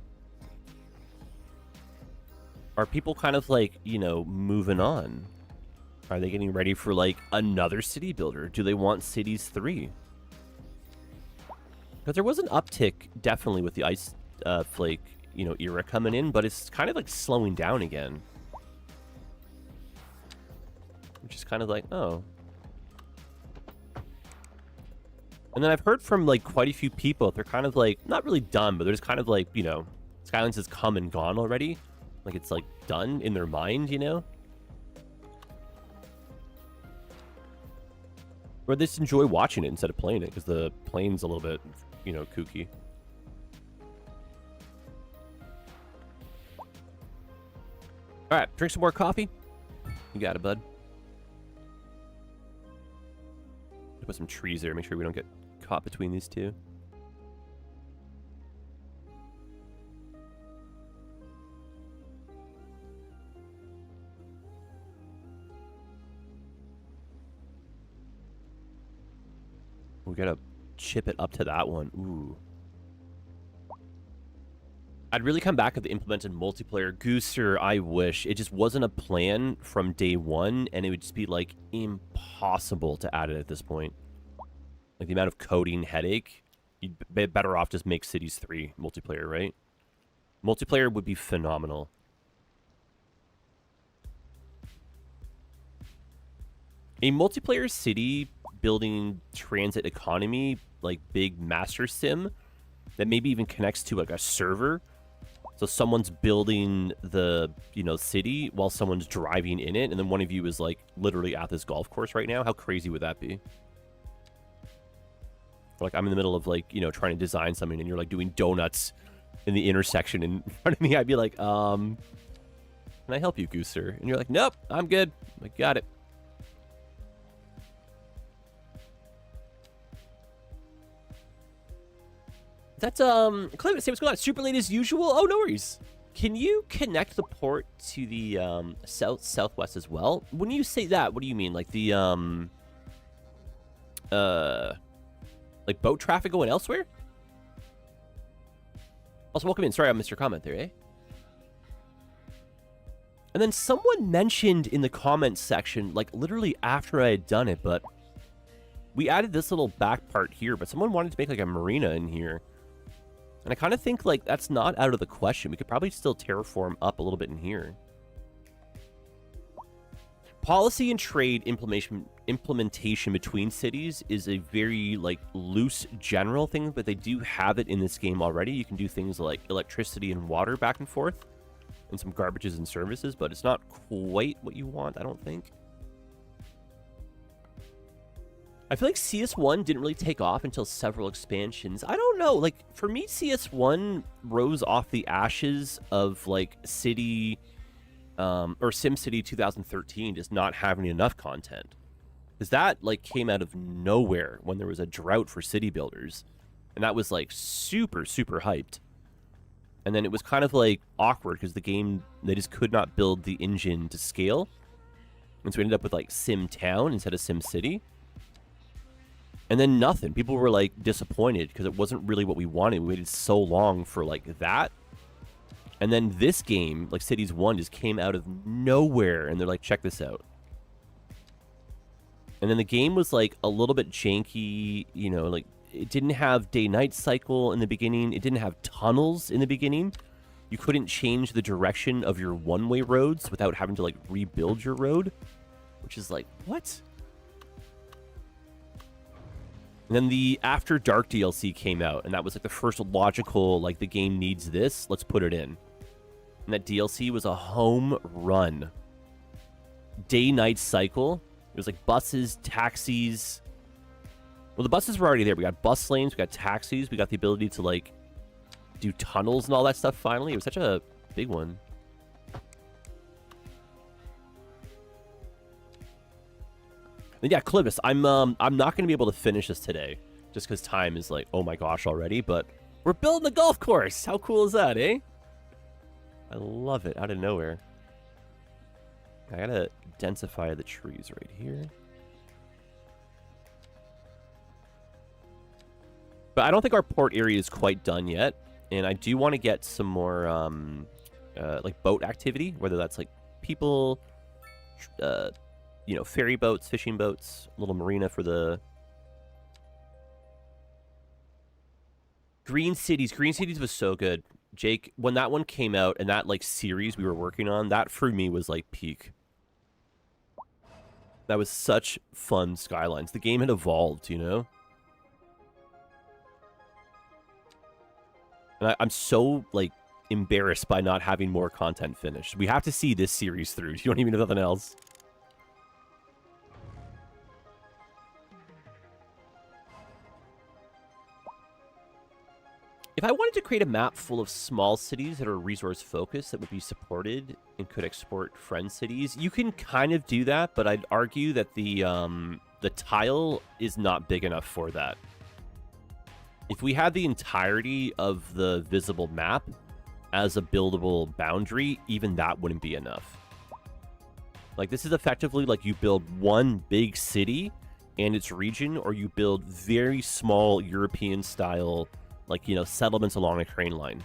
Are people kind of like, you know, moving on? Are they getting ready for, like, another city builder? Do they want Cities 3? Because there was an uptick, definitely, with the Ice Flake, you know, era coming in, but it's kind of, like, slowing down again. Which is kind of like, oh. And then I've heard from, like, quite a few people, they're kind of, like, not really done, but they're just kind of, like, you know, Skylines has come and gone already. Like, it's, like, done in their mind, you know? Or they just enjoy watching it instead of playing it, because the playing's a little bit, you know, kooky. Alright, drink some more coffee. You got it, bud. Put some trees there, make sure we don't get caught between these two. We gotta chip it up to that one. Ooh. I'd really come back if they implemented multiplayer. Gooser, I wish. It just wasn't a plan from day one, and it would just be, like, impossible to add it at this point. Like, the amount of coding headache, you'd be better off just make Cities 3 multiplayer, right? Multiplayer would be phenomenal. A multiplayer city building transit economy, like big master sim, that maybe even connects to, like, a server. So someone's building the, you know, city while someone's driving in it, and then one of you is, like, literally at this golf course right now. How crazy would that be? Or, like, I'm in the middle of, like, you know, trying to design something, and you're, like, doing donuts in the intersection in front of me. I'd be like, can I help you, Gooser? And you're like, nope, I'm good. I'm like, got it. That's, Clement, say what's going on? Super late as usual? Oh, no worries. Can you connect the port to the, southwest as well? When you say that, what do you mean? Like the, like boat traffic going elsewhere? Also, welcome in. Sorry I missed your comment there, eh? And then someone mentioned in the comments section, like literally after I had done it, but we added this little back part here, but someone wanted to make like a marina in here. And I kind of think, like, that's not out of the question. We could probably still terraform up a little bit in here. Policy and trade implementation between cities is a very, like, loose general thing, but they do have it in this game already. You can do things like electricity and water back and forth, and some garbages and services, but it's not quite what you want, I don't think. I feel like CS1 didn't really take off until several expansions. I don't know. Like, for me, CS1 rose off the ashes of, like, City, or SimCity 2013 just not having enough content. Because that, like, came out of nowhere when there was a drought for city builders. And that was, like, super, super hyped. And then it was kind of, like, awkward because the game, they just could not build the engine to scale. And so we ended up with, like, Sim Town instead of Sim City. And then nothing. People were, like, disappointed because it wasn't really what we wanted. We waited so long for, like, that. And then this game, like, Cities 1, just came out of nowhere. And they're like, check this out. And then the game was, like, a little bit janky. You know, like, it didn't have day-night cycle in the beginning. It didn't have tunnels in the beginning. You couldn't change the direction of your one-way roads without having to, like, rebuild your road. Which is like, what? And then the After Dark DLC came out, and that was like the first logical, like, the game needs this, let's put it in. And that DLC was a home run. Day-night cycle. It was like buses, taxis. Well, the buses were already there. We got bus lanes, we got taxis, we got the ability to, like, do tunnels and all that stuff finally. It was such a big one. And yeah, Clivis, I'm not going to be able to finish this today, just because time is like, oh my gosh already, but we're building a golf course! How cool is that, eh? I love it, out of nowhere. I gotta densify the trees right here. But I don't think our port area is quite done yet, and I do want to get some more, like, boat activity, whether that's, like, people, you know, ferry boats, fishing boats, a little marina for the Green Cities. Green Cities was so good. Jake, when that one came out and that like series we were working on, that for me was like peak. That was such fun Skylines. The game had evolved, you know? And I'm so, like, embarrassed by not having more content finished. We have to see this series through. You don't even know nothing else. If I wanted to create a map full of small cities that are resource focused that would be supported and could export friend cities, you can kind of do that, but I'd argue that the tile is not big enough for that. If we had the entirety of the visible map as a buildable boundary, even that wouldn't be enough. Like, this is effectively like you build one big city and its region, or you build very small European style, like, you know, settlements along a train line.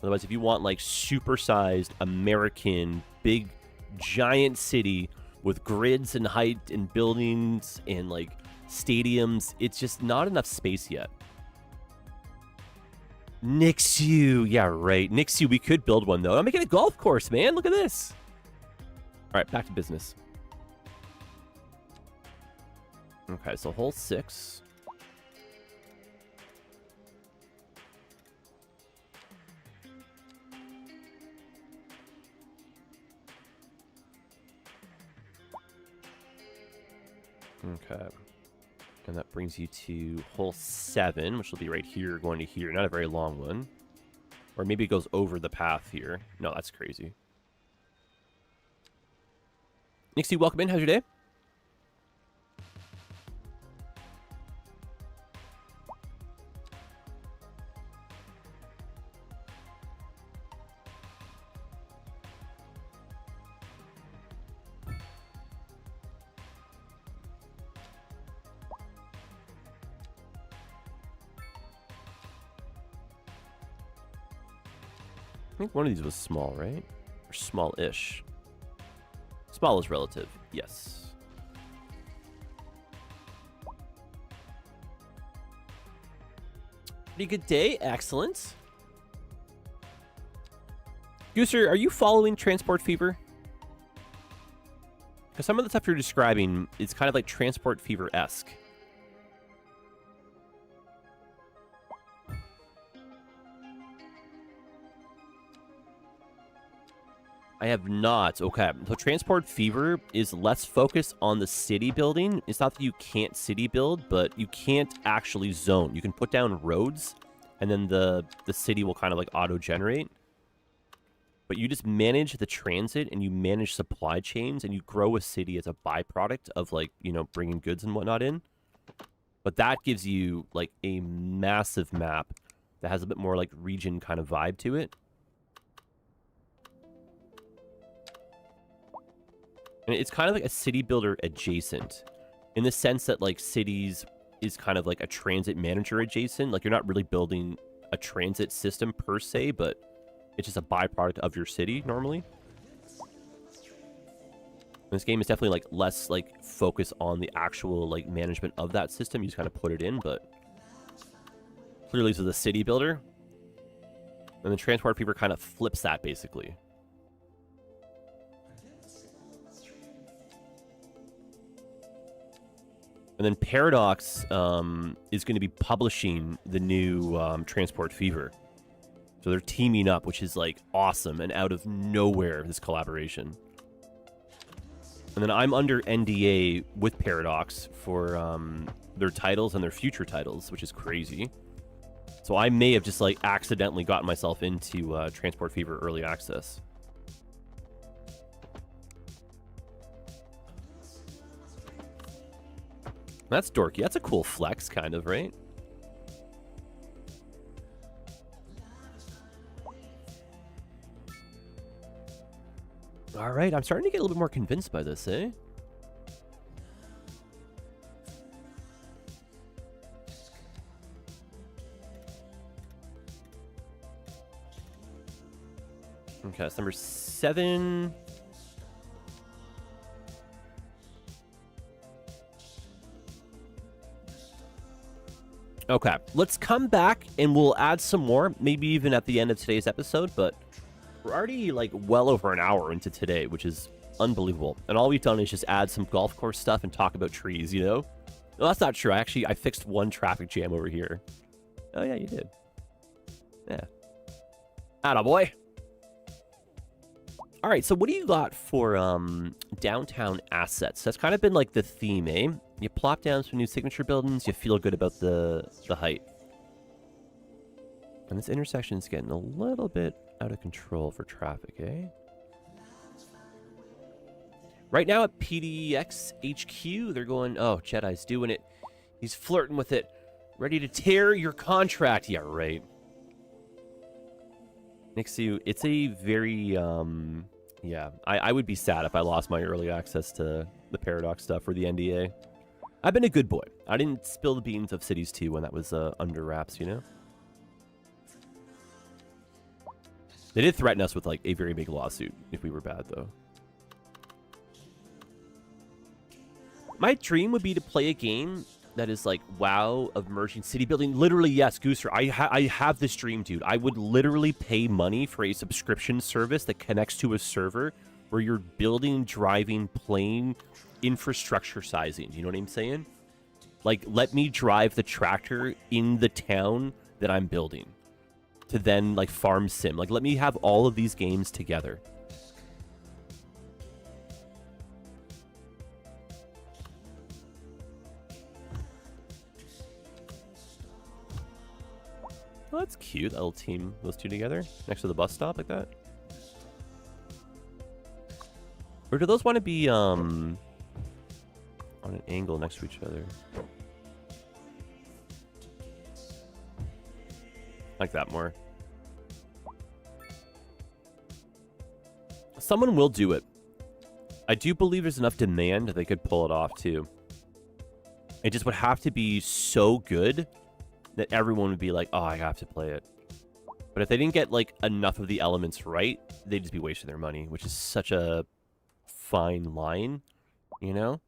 Otherwise, if you want like supersized American big giant city with grids and height and buildings and like stadiums, it's just not enough space yet. Nixu, yeah, right. Nixu, we could build one though. I'm making a golf course, man. Look at this. All right, back to business. Okay, so hole 6. Okay. And that brings you to hole 7, which will be right here, going to here. Not a very long one. Or maybe it goes over the path here. No, that's crazy. Nixie, welcome in. How's your day? I think one of these was small, right? Or small-ish. Small is relative, yes. Pretty good day, excellent. Gooser, are you following Transport Fever? Because some of the stuff you're describing is kind of like Transport Fever-esque. I have not. Okay. So Transport Fever is less focused on the city building. It's not that you can't city build, but you can't actually zone. You can put down roads, and then the city will kind of like auto-generate. But you just manage the transit, and you manage supply chains, and you grow a city as a byproduct of, like, you know, bringing goods and whatnot in. But that gives you, like, a massive map that has a bit more, like, region kind of vibe to it. And it's kind of like a city builder adjacent, in the sense that, like, cities is kind of like a transit manager adjacent. Like, you're not really building a transit system per se, but it's just a byproduct of your city normally. And this game is definitely like less like focus on the actual like management of that system. You just kind of put it in, but clearly this is a city builder. And the Transport Fever kind of flips that basically. And then Paradox is going to be publishing the new Transport Fever. So they're teaming up, which is like awesome and out of nowhere, this collaboration. And then I'm under NDA with Paradox for their titles and their future titles, which is crazy. So I may have just like accidentally gotten myself into Transport Fever Early Access. That's dorky. That's a cool flex, kind of, right? All right, I'm starting to get a little bit more convinced by this, eh? Okay, that's number 7. Okay, let's come back and we'll add some more, maybe even at the end of today's episode, but we're already like well over an hour into today, which is unbelievable. And all we've done is just add some golf course stuff and talk about trees, you know? No, that's not true. I fixed one traffic jam over here. Oh, yeah, you did. Yeah. Attaboy. All right, so what do you got for downtown assets? That's kind of been like the theme, eh? You plop down some new signature buildings, you feel good about the height. And this intersection is getting a little bit out of control for traffic, eh? Right now at PDX HQ, they're going, oh, Jedi's doing it. He's flirting with it. Ready to tear your contract. Yeah, right. Nixie, it's a very, yeah, I would be sad if I lost my early access to the Paradox stuff or the NDA. I've been a good boy. I didn't spill the beans of Cities 2 when that was under wraps, you know? They did threaten us with, like, a very big lawsuit if we were bad, though. My dream would be to play a game that is like, WoW of merging city building. Literally, yes, Gooser. I have this dream, dude. I would literally pay money for a subscription service that connects to a server where you're building, driving, playing, infrastructure sizing. You know what I'm saying? Like, let me drive the tractor in the town that I'm building to then, like, farm sim. Like, let me have all of these games together. Oh, that's cute. That little team, those two together next to the bus stop like that. Or do those want to be on an angle next to each other? Like that more. Someone will do it. I do believe there's enough demand that they could pull it off too. It just would have to be so good that everyone would be like, oh, I have to play it. But if they didn't get, like, enough of the elements right, they'd just be wasting their money, which is such a fine line, you know?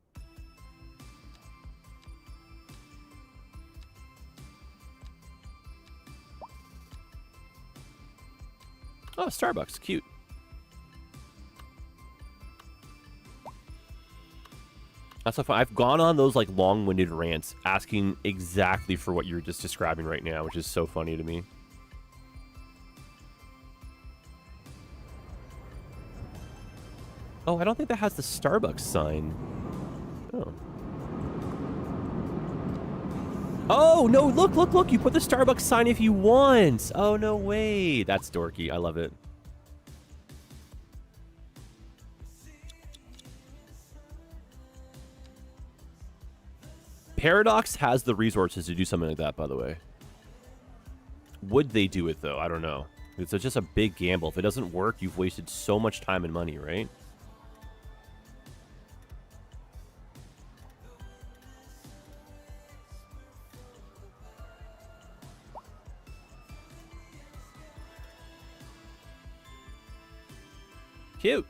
Oh, Starbucks. Cute. That's so fun. I've gone on those like long-winded rants asking exactly for what you're just describing right now, which is so funny to me. Oh, I don't think that has the Starbucks sign. Oh. Oh, no, look. You put the Starbucks sign if you want. Oh, no way. That's dorky. I love it. Paradox has the resources to do something like that, by the way. Would they do it, though? I don't know. It's just a big gamble. If it doesn't work, you've wasted so much time and money, right? Cute.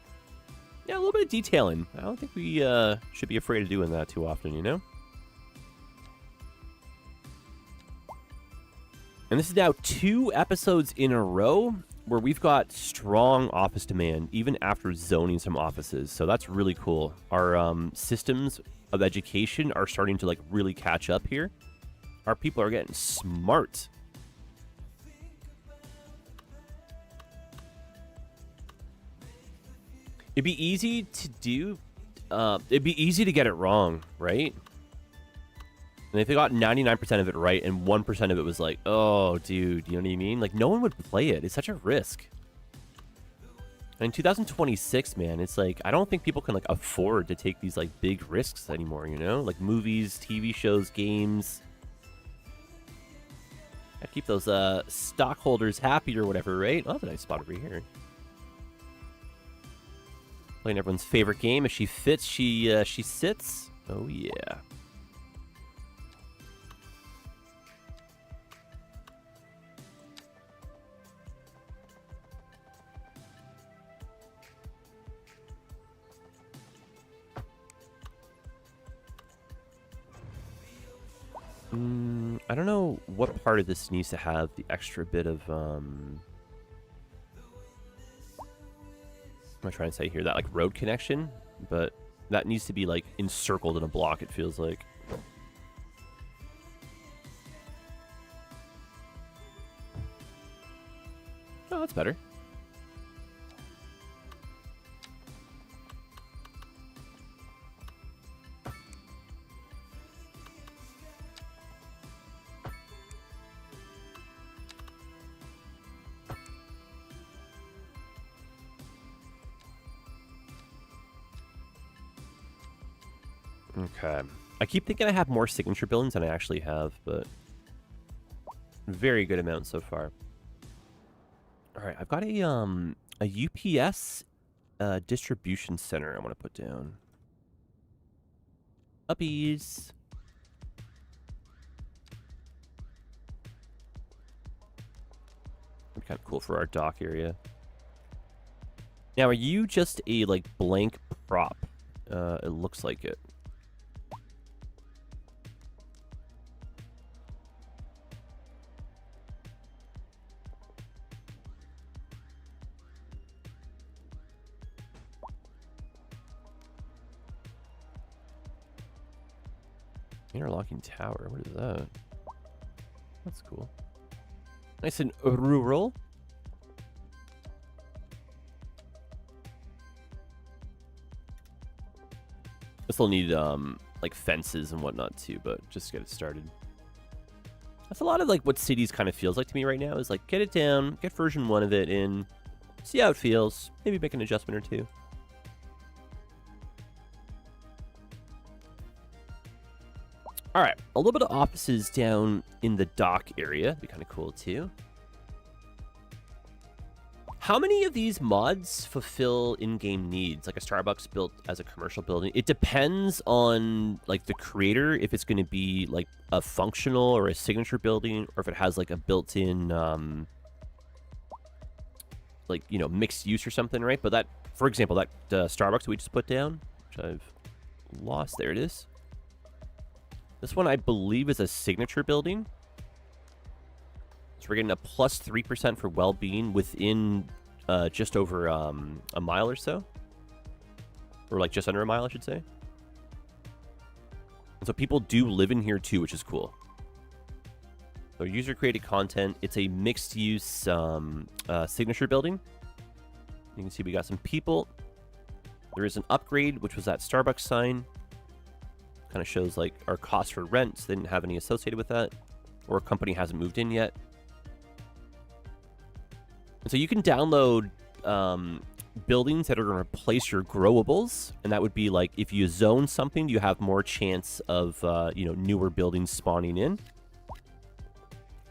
Yeah, a little bit of detailing. I don't think we should be afraid of doing that too often, you know? And this is now 2 episodes in a row where we've got strong office demand, even after zoning some offices. So that's really cool. Our systems of education are starting to like really catch up here. Our people are getting smart. It'd be easy to do. It'd be easy to get it wrong, right? And if they got 99% of it right and 1% of it was like, oh, dude, you know what I mean? Like, no one would play it. It's such a risk. And in 2026, man, it's like, I don't think people can, like, afford to take these, like, big risks anymore, you know? Like, movies, TV shows, games. Gotta keep those stockholders happy or whatever, right? Oh, that's a nice spot over here. Playing everyone's favorite game. If she fits, she sits. Oh, yeah. I don't know what part of this needs to have the extra bit of, what am I trying to say here? That, like, road connection, but that needs to be, like, encircled in a block, it feels like. Oh, that's better. Okay. I keep thinking I have more signature buildings than I actually have, but very good amount so far. All right, I've got a UPS distribution center I want to put down. Uppies. That'd be kind of cool for our dock area. Now, are you just a, like, blank prop? It looks like it. Interlocking tower. What is that? That's cool. Nice and rural. This will need like fences and whatnot too, but just get it started. That's a lot of like what cities kind of feels like to me right now. Is like get it down, get version 1 of it in, see how it feels, maybe make an adjustment or two. All right, a little bit of offices down in the dock area. That'd be kind of cool too. How many of these mods fulfill in-game needs, like a Starbucks built as a commercial building? It depends on like the creator, if it's going to be like a functional or a signature building, or if it has like a built-in, like, you know, mixed use or something, right? But that, for example, that Starbucks we just put down, which I've lost, there it is. This one, I believe, is a signature building. So we're getting a plus 3% for well-being within just over a mile or so. Or like just under a mile, I should say. And so people do live in here too, which is cool. So user-created content. It's a mixed-use signature building. You can see we got some people. There is an upgrade, which was that Starbucks sign. Kind of shows like our cost for rent. So they didn't have any associated with that. Or a company hasn't moved in yet. And so you can download buildings that are going to replace your growables, and that would be like if you zone something, you have more chance of you know, newer buildings spawning in. And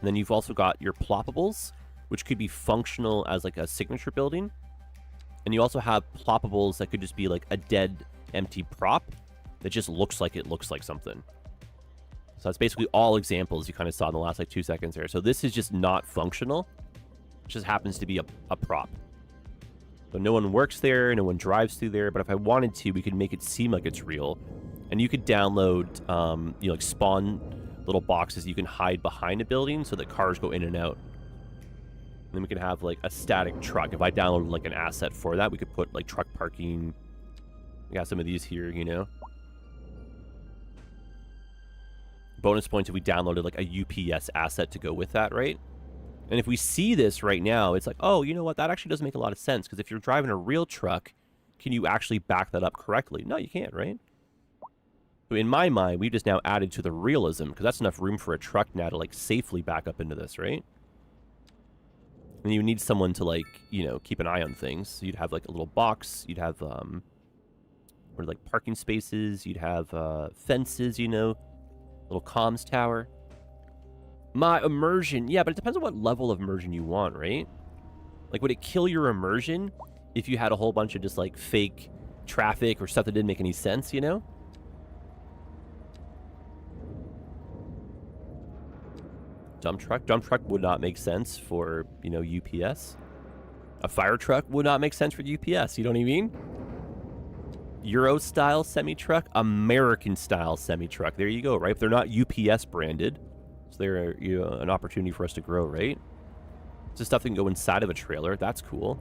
then you've also got your ploppables, which could be functional as like a signature building. And you also have ploppables that could just be like a dead, empty prop that just looks like it looks like something. So that's basically all examples you kind of saw in the last like 2 seconds there. So this is just not functional. It just happens to be a prop. So no one works there, no one drives through there, but if I wanted to, we could make it seem like it's real. And you could download, you know, like spawn little boxes you can hide behind a building so that cars go in and out. And then we can have like a static truck. If I downloaded like an asset for that, we could put like truck parking. We got some of these here, you know. Bonus points if we downloaded like a UPS asset to go with that, right? And if we see this right now, it's like, oh, you know what? That actually does make a lot of sense. Because if you're driving a real truck, can you actually back that up correctly? No, you can't, right? So in my mind, we've just now added to the realism. Because that's enough room for a truck now to like safely back up into this, right? And you need someone to like, you know, keep an eye on things. So you'd have like a little box. You'd have, or like parking spaces. You'd have fences, you know. Little comms tower. My immersion. Yeah, but it depends on what level of immersion you want, right? Like, would it kill your immersion if you had a whole bunch of just, like, fake traffic or stuff that didn't make any sense, you know? Dump truck. Dump truck would not make sense for, you know, UPS. A fire truck would not make sense for UPS. You know what I mean? Euro-style semi-truck. American-style semi-truck. There you go, right? But they're not UPS branded. So they're an opportunity for us to grow, right? It's just stuff that can go inside of a trailer. That's cool.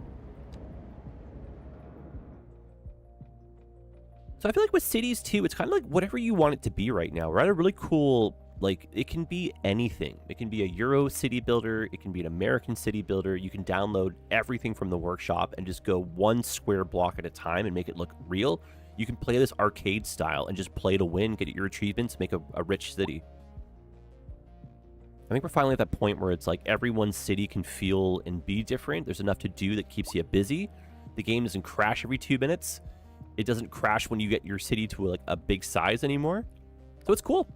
So I feel like with cities too, it's kind of like whatever you want it to be right now. We're at a really cool, like, it can be anything. It can be a Euro city builder. It can be an American city builder. You can download everything from the workshop and just go one square block at a time and make it look real. You can play this arcade style and just play to win, get your achievements, make a rich city. I think we're finally at that point where it's like everyone's city can feel and be different. There's enough to do that keeps you busy. The game doesn't crash every 2 minutes. It doesn't crash when you get your city to like a big size anymore. So it's cool.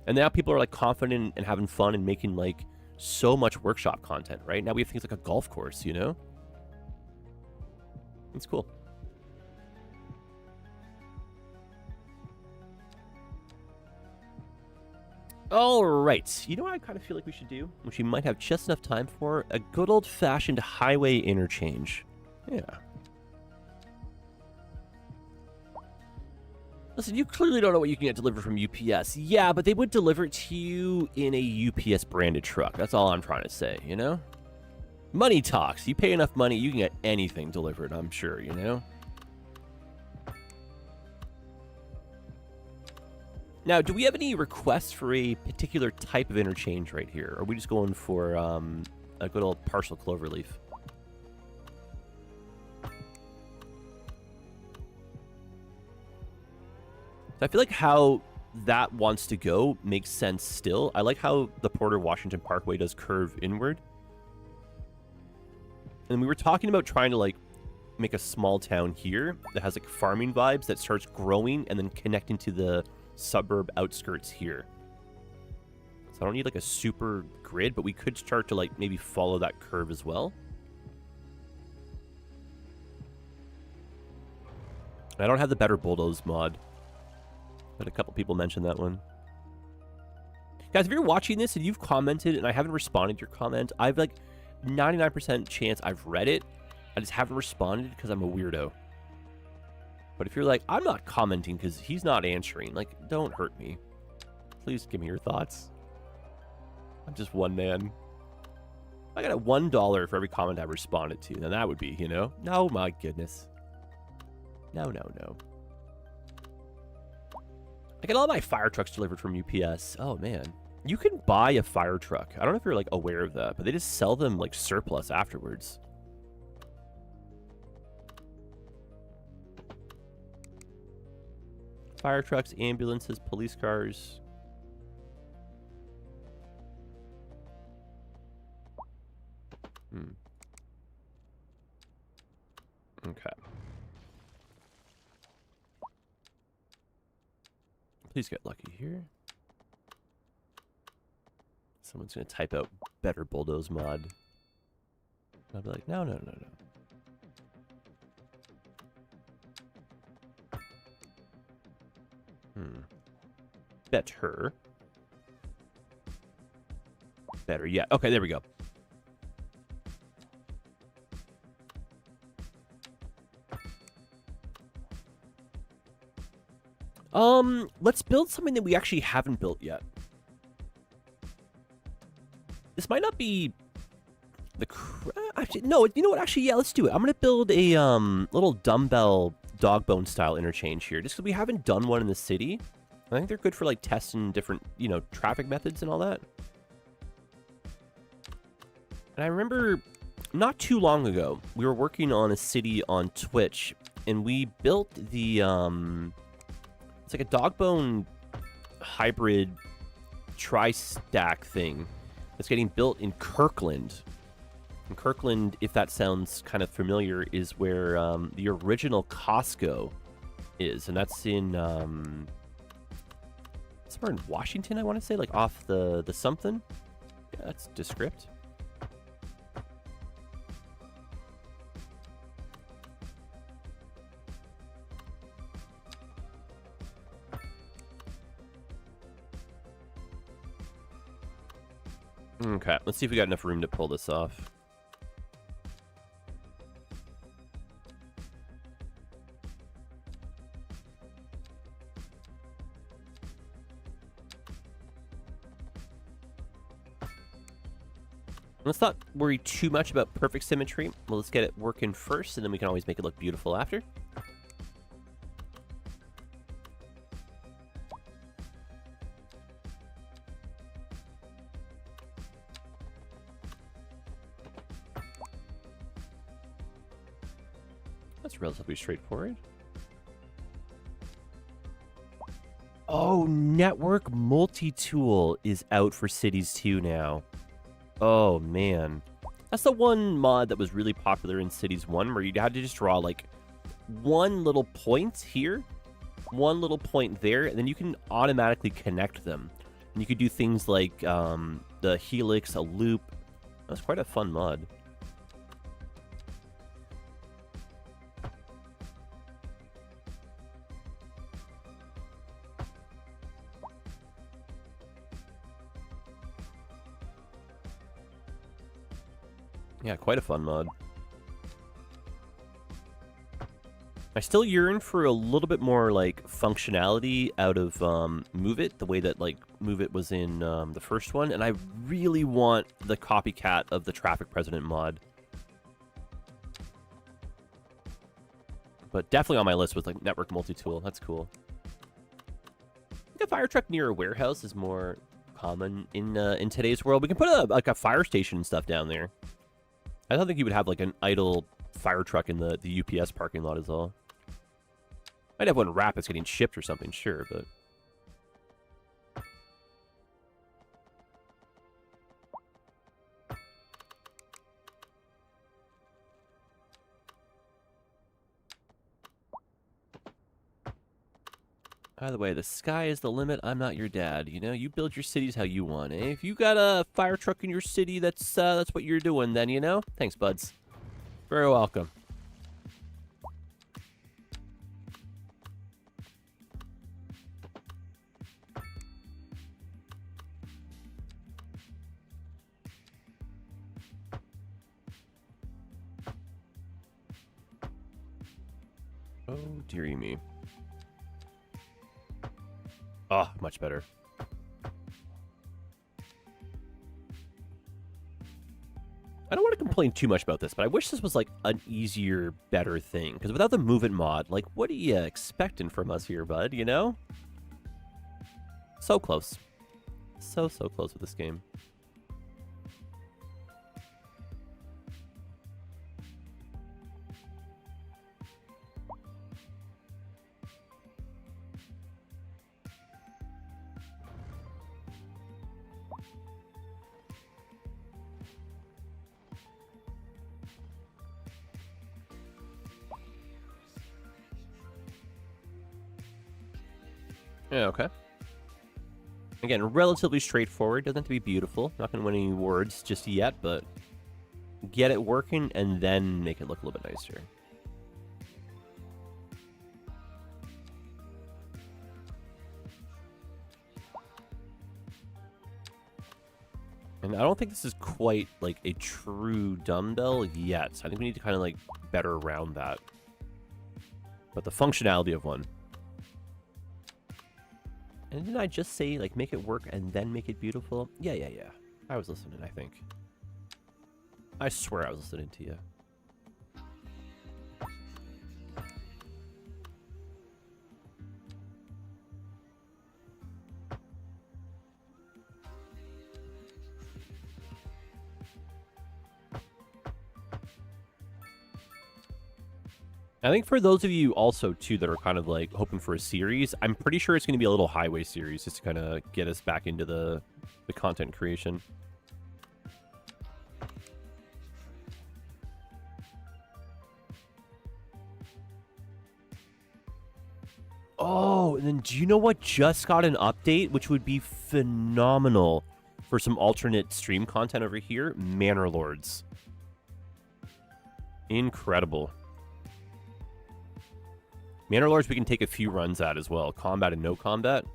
And now people are like confident and having fun and making like so much workshop content, right? Now we have things like a golf course, you know? It's cool. All right. You know what I kind of feel like we should do? Which we might have just enough time for? A good old-fashioned highway interchange. Yeah. Listen, you clearly don't know what you can get delivered from UPS. Yeah, but they would deliver it to you in a UPS branded truck. That's all I'm trying to say, you know? Money talks. You pay enough money, you can get anything delivered, I'm sure, you know? Now, do we have any requests for a particular type of interchange right here? Or are we just going for a good old partial cloverleaf? I feel like how that wants to go makes sense still. I like how the Porter Washington Parkway does curve inward. And we were talking about trying to like make a small town here that has like farming vibes that starts growing and then connecting to the suburb outskirts here. So I don't need like a super grid, but we could start to like maybe follow that curve as well. I don't have the Better Bulldoze mod. Had a couple people mention that one. Guys, if you're watching this and you've commented and I haven't responded to your comment, I've like 99% chance I've read it. I just haven't responded because I'm a weirdo. But if you're like, I'm not commenting because he's not answering, like, don't hurt me. Please give me your thoughts. I'm just one man. I got a $1 for every comment I've responded to. Now that would be, you know? No, my goodness. No, no, no. I get all my fire trucks delivered from UPS. Oh, man. You can buy a fire truck. I don't know if you're, like, aware of that, but they just sell them, like, surplus afterwards. Fire trucks, ambulances, police cars. Okay. Please get lucky here. Someone's going to type out Better Bulldoze mod. I'll be like, no, no, no, no. Better. Better, yeah. Okay, there we go. Let's build something that we actually haven't built yet. This might not be the actually, no, you know what? Actually, yeah, let's do it. I'm gonna build a little dumbbell dog bone style interchange here, just because we haven't done one in the city. I think they're good for like testing different, you know, traffic methods and all that. And I remember not too long ago, we were working on a city on Twitch, and we built the it's like a dog bone hybrid tri-stack thing that's getting built in Kirkland. And Kirkland, if that sounds kind of familiar, is where the original Costco is, and that's in somewhere in Washington, I want to say, like off the something. Yeah, that's Descript. Okay, let's see if we got enough room to pull this off. Let's not worry too much about perfect symmetry. Well, let's get it working first, and then we can always make it look beautiful after. That's relatively straightforward. Oh, Network Multi-Tool is out for Cities 2 now. Oh, man. That's the one mod that was really popular in Cities 1, where you had to just draw, like, one little point here, one little point there, and then you can automatically connect them. And you could do things like the helix, a loop. That's quite a fun mod. Yeah, quite a fun mod. I still yearn for a little bit more, like, functionality out of Move It, the way that, like, Move It was in the first one, and I really want the copycat of the Traffic President mod. But definitely on my list with, like, Network Multi-Tool. That's cool. I think a fire truck near a warehouse is more common in today's world. We can put a fire station and stuff down there. I don't think you would have, like, an idle fire truck in the UPS parking lot is all. Might have one wrap that's getting shipped or something, sure, but... By the way, the sky is the limit. I'm not your dad. You know, you build your cities how you want. Eh? If you got a fire truck in your city, that's what you're doing. Then you know. Thanks, buds. Very welcome. Oh dearie me. Oh, much better. I don't want to complain too much about this, but I wish this was like an easier, better thing. Because without the Move It mod, like, what are you expecting from us here, bud? You know? So close. So close with this game. Yeah, okay. Again, relatively straightforward. Doesn't have to be beautiful. Not going to win any awards just yet, but get it working and then make it look a little bit nicer. And I don't think this is quite like a true dumbbell yet. I think we need to kind of like better round that. But the functionality of one. And didn't I just say, like, make it work and then make it beautiful? Yeah. I was listening, I think. I swear I was listening to you. I think for those of you also, too, that are kind of, like, hoping for a series, I'm pretty sure it's going to be a little highway series just to kind of get us back into the content creation. Oh, and then do you know what just got an update, which would be phenomenal for some alternate stream content over here? Manor Lords. Incredible. Manor Lords we can take a few runs at as well. Combat and no combat.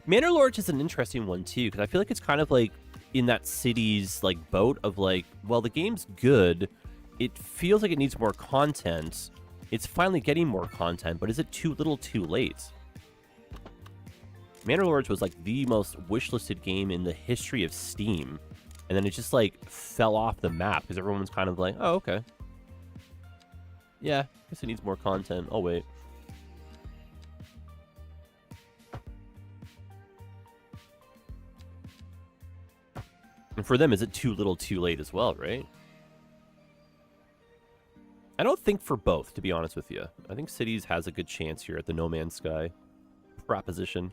Manor Lords is an interesting one too, because I feel like it's kind of like in that city's like boat of like, well, the game's good. It feels like it needs more content. It's finally getting more content, but is it too little too late? Manor Lords was like the most wishlisted game in the history of Steam, and then it just like fell off the map because everyone was kind of like, oh, okay. Yeah, guess it needs more content. I'll wait. And for them, is it too little too late as well, right? I don't think for both, to be honest with you. I think Cities has a good chance here at the No Man's Sky proposition.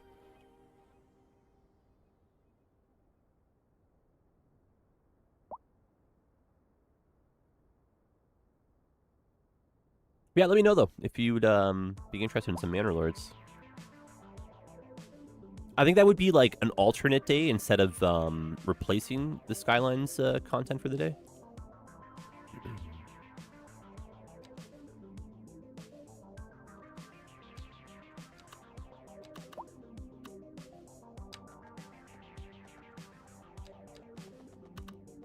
Yeah, let me know, though, if you'd be interested in some Manor Lords. I think that would be like an alternate day instead of replacing the Skylines content for the day.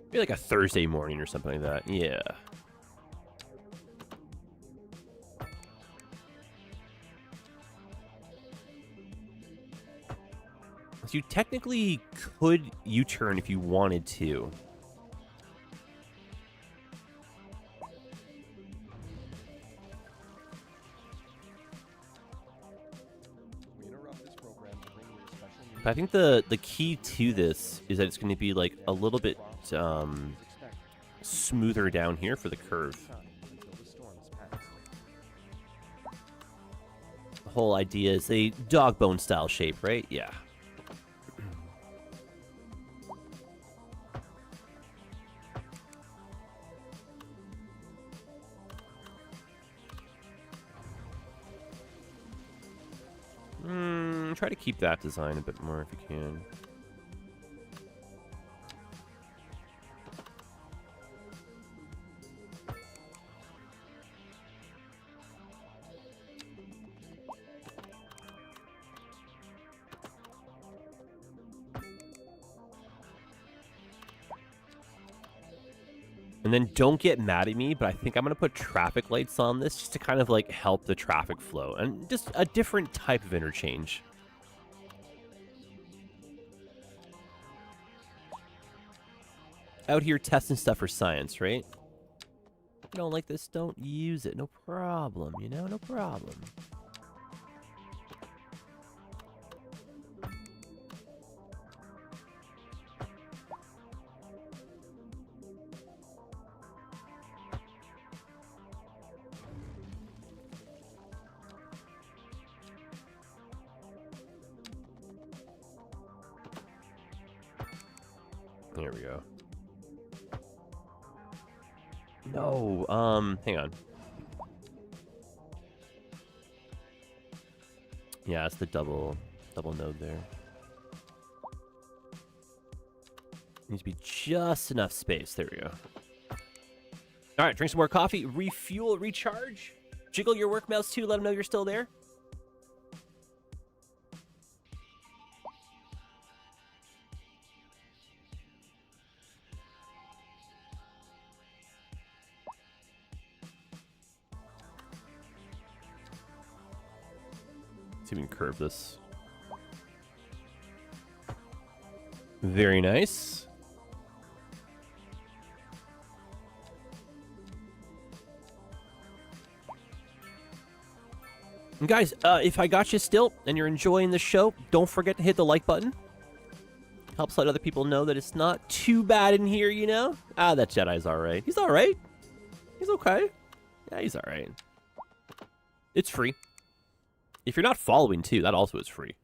Maybe like a Thursday morning or something like that. Yeah. So you technically could U-turn if you wanted to. We interrupt this program to bring you a special news. But I think the key to this is that it's going to be like a little bit smoother down here for the curve. Until the storm has passed. The whole idea is a dog bone style shape, right? Yeah. Try to keep that design a bit more if you can. And then don't get mad at me, but I think I'm going to put traffic lights on this just to kind of like help the traffic flow and just a different type of interchange. Out here testing stuff for science, right? If you don't like this, don't use it. No problem, you know? No problem. There we go. No, hang on. Yeah, it's the double node there. Needs to be just enough space. There we go. All right, drink some more coffee, refuel, recharge. Jiggle your work mouse too, let them know you're still there. Let's see if we can curve this. Very nice. And guys, if I got you still and you're enjoying the show, don't forget to hit the like button. Helps let other people know that it's not too bad in here, you know? Ah, that Jedi's alright. He's alright. He's okay. Yeah, he's alright. It's free. If you're not following, too, that also is free.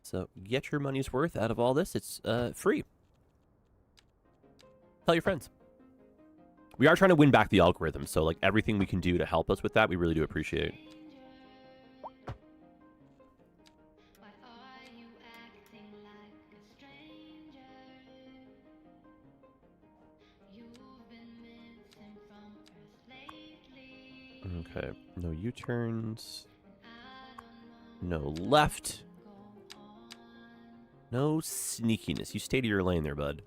So, get your money's worth out of all this. It's free. Tell your friends. We are trying to win back the algorithm, so, like, everything we can do to help us with that, we really do appreciate. Okay, no U-turns. No left. No sneakiness. You stay to your lane there, bud.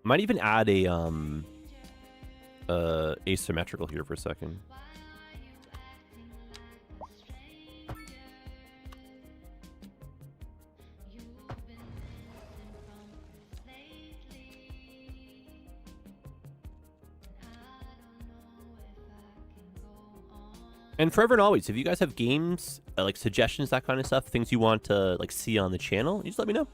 Might even add a asymmetrical here for a second. And forever and always, if you guys have games, like suggestions, that kind of stuff, things you want to like see on the channel, you just let me know.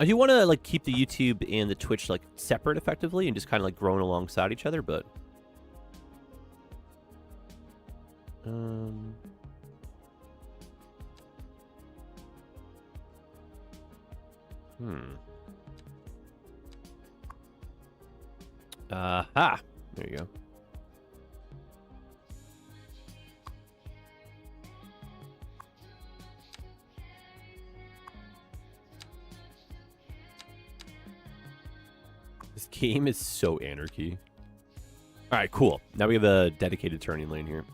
I do want to like keep the YouTube and the Twitch like separate effectively and just kind of like growing alongside each other, but Aha! There you go. This game is so anarchy. All right, cool. Now we have a dedicated turning lane here.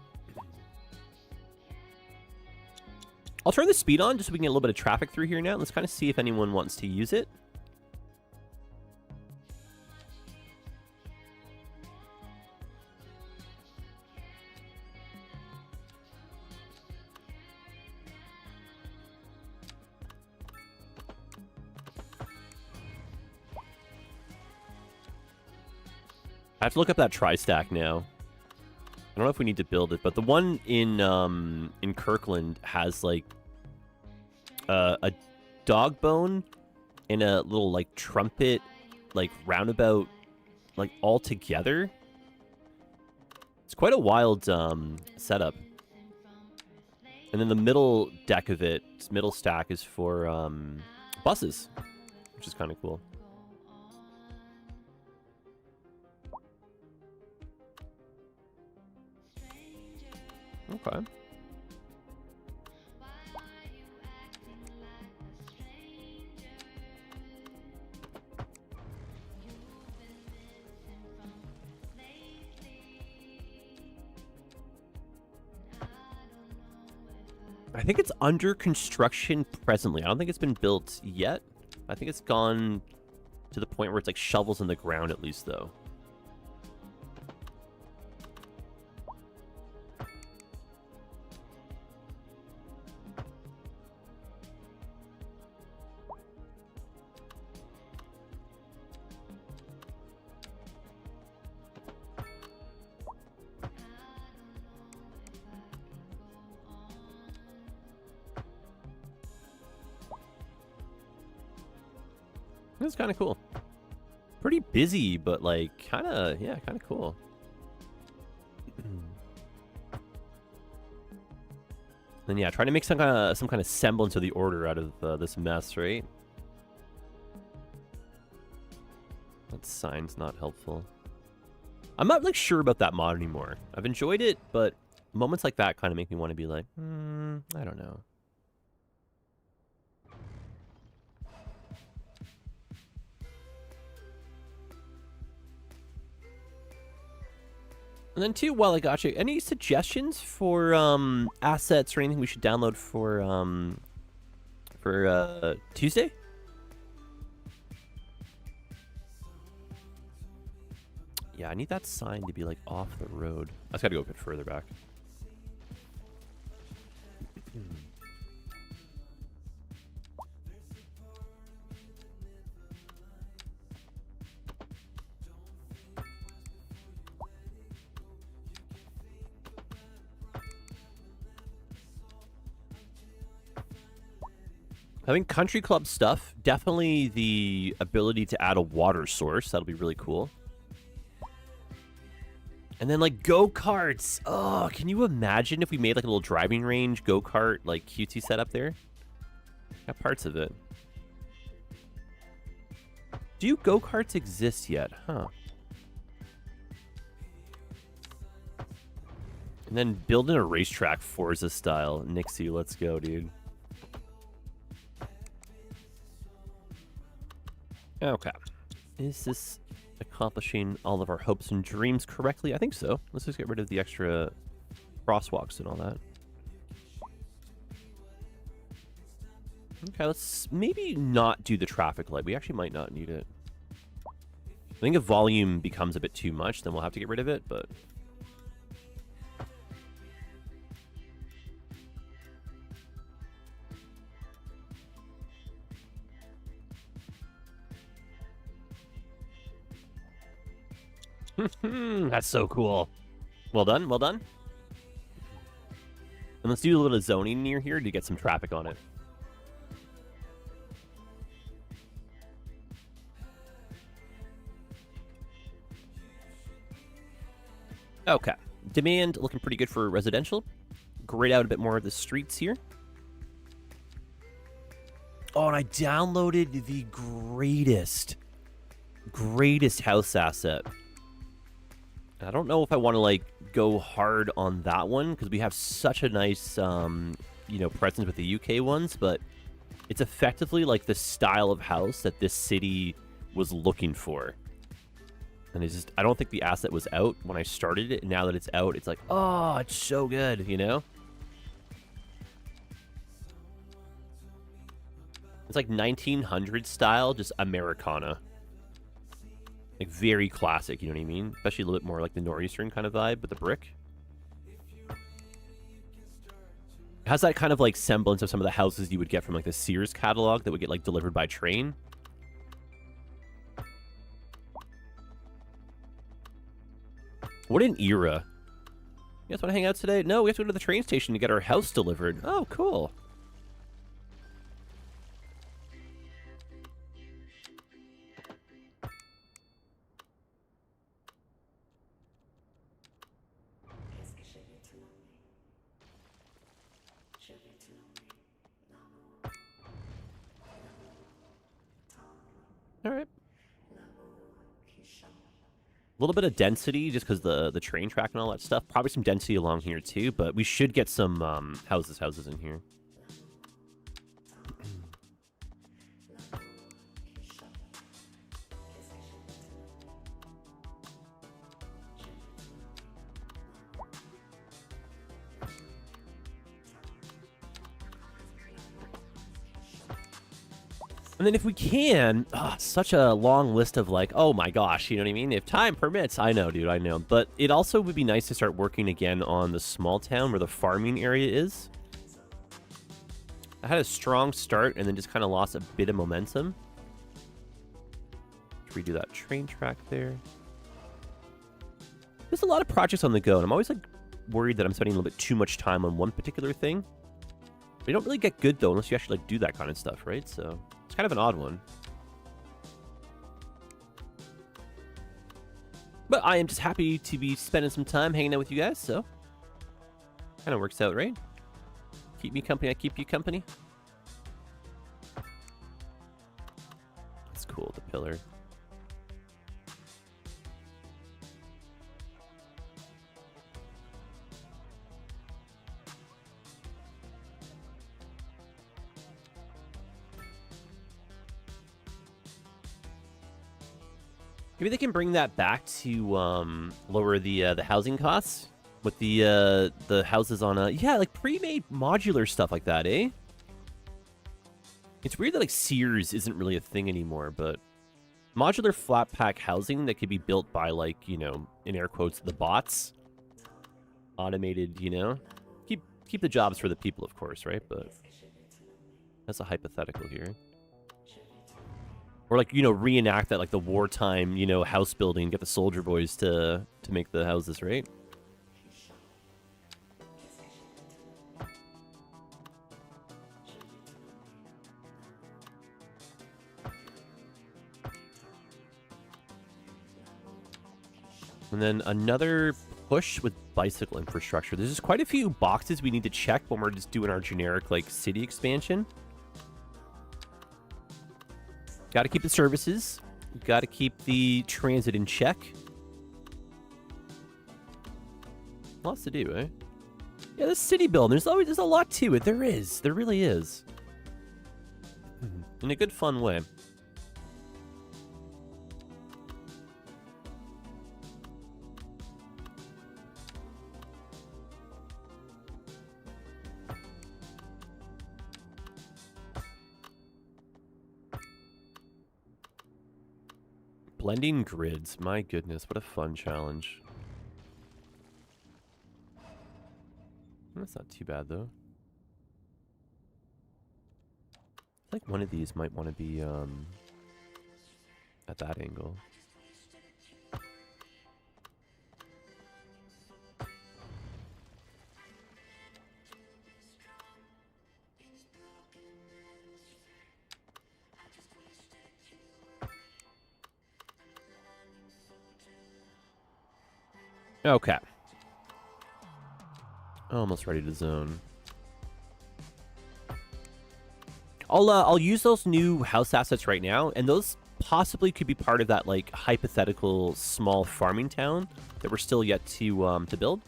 I'll turn the speed on just so we can get a little bit of traffic through here now. Let's kind of see if anyone wants to use it. I have to look up that tri-stack now. I don't know if we need to build it, but the one in Kirkland has like a dog bone and a little like trumpet, like roundabout, like all together. It's quite a wild setup. And then the middle deck of it, its middle stack, is for buses, which is kind of cool. Okay. I think it's under construction presently. I don't think it's been built yet. I think it's gone to the point where it's like shovels in the ground at least, though. It's kind of cool. Pretty busy, but like kind of, yeah, kind of cool. Then yeah, trying to make some kind of semblance of the order out of this mess, right? That sign's not helpful. I'm not like sure about that mod anymore. I've enjoyed it, but moments like that kind of make me want to be like, I don't know. And then too, while I got you, any suggestions for assets or anything we should download for Tuesday? Yeah, I need that sign to be like off the road. I just gotta go a bit further back. I think country club stuff, definitely the ability to add a water source. That'll be really cool. And then like go-karts. Oh, can you imagine if we made like a little driving range go-kart like cutesy setup there? Got parts of it. Do go-karts exist yet? Huh. And then building a racetrack Forza style. Nixie, let's go, dude. Okay. Is this accomplishing all of our hopes and dreams correctly? I think so. Let's just get rid of the extra crosswalks and all that. Okay, let's maybe not do the traffic light. We actually might not need it. I think if volume becomes a bit too much, then we'll have to get rid of it, but... That's so cool. Well done, well done. And let's do a little zoning near here to get some traffic on it. Okay. Demand looking pretty good for residential. Grayed out a bit more of the streets here. Oh, and I downloaded the greatest house asset. I don't know if I want to, like, go hard on that one, because we have such a nice, you know, presence with the UK ones, but it's effectively, like, the style of house that this city was looking for. And it's just, I don't think the asset was out when I started it. Now that it's out, it's like, oh, it's so good, you know? It's like 1900 style, just Americana. Like, very classic, you know what I mean? Especially a little bit more like the Northeastern kind of vibe with the brick. It has that kind of, like, semblance of some of the houses you would get from, like, the Sears catalog that would get, like, delivered by train. What an era. You guys want to hang out today? No, we have to go to the train station to get our house delivered. Oh, cool. All right. A little bit of density just because the train track and all that stuff. Probably some density along here too, but we should get some houses in here. And then if we can, such a long list of, like, oh my gosh, you know what I mean? If time permits, I know, dude, I know. But it also would be nice to start working again on the small town where the farming area is. I had a strong start and then just kind of lost a bit of momentum. Redo that train track there. There's a lot of projects on the go, and I'm always, like, worried that I'm spending a little bit too much time on one particular thing. They don't really get good, though, unless you actually, like, do that kind of stuff, right? So it's kind of an odd one. But I am just happy to be spending some time hanging out with you guys, so kind of works out, right? Keep me company, I keep you company. That's cool, the pillar. Maybe they can bring that back to lower the housing costs with the houses on yeah, like pre-made modular stuff like that, eh? It's weird that, like, Sears isn't really a thing anymore, but modular flat pack housing that could be built by, like, you know, in air quotes, the bots, automated, you know, keep the jobs for the people, of course, right? But that's a hypothetical here. Or, like, you know, reenact that, like, the wartime, you know, house building, get the soldier boys to make the houses, right? And then another push with bicycle infrastructure. There's just quite a few boxes we need to check when we're just doing our generic, like, city expansion. Got to keep the services. Got to keep the transit in check. Lots to do, eh? Yeah, this city building. There's a lot to it. There is. There really is. In a good, fun way. Blending grids. My goodness, what a fun challenge. That's not too bad, though. I think one of these might want to be at that angle. Okay. Almost ready to zone. I'll use those new house assets right now, and those possibly could be part of that like hypothetical small farming town that we're still yet to build.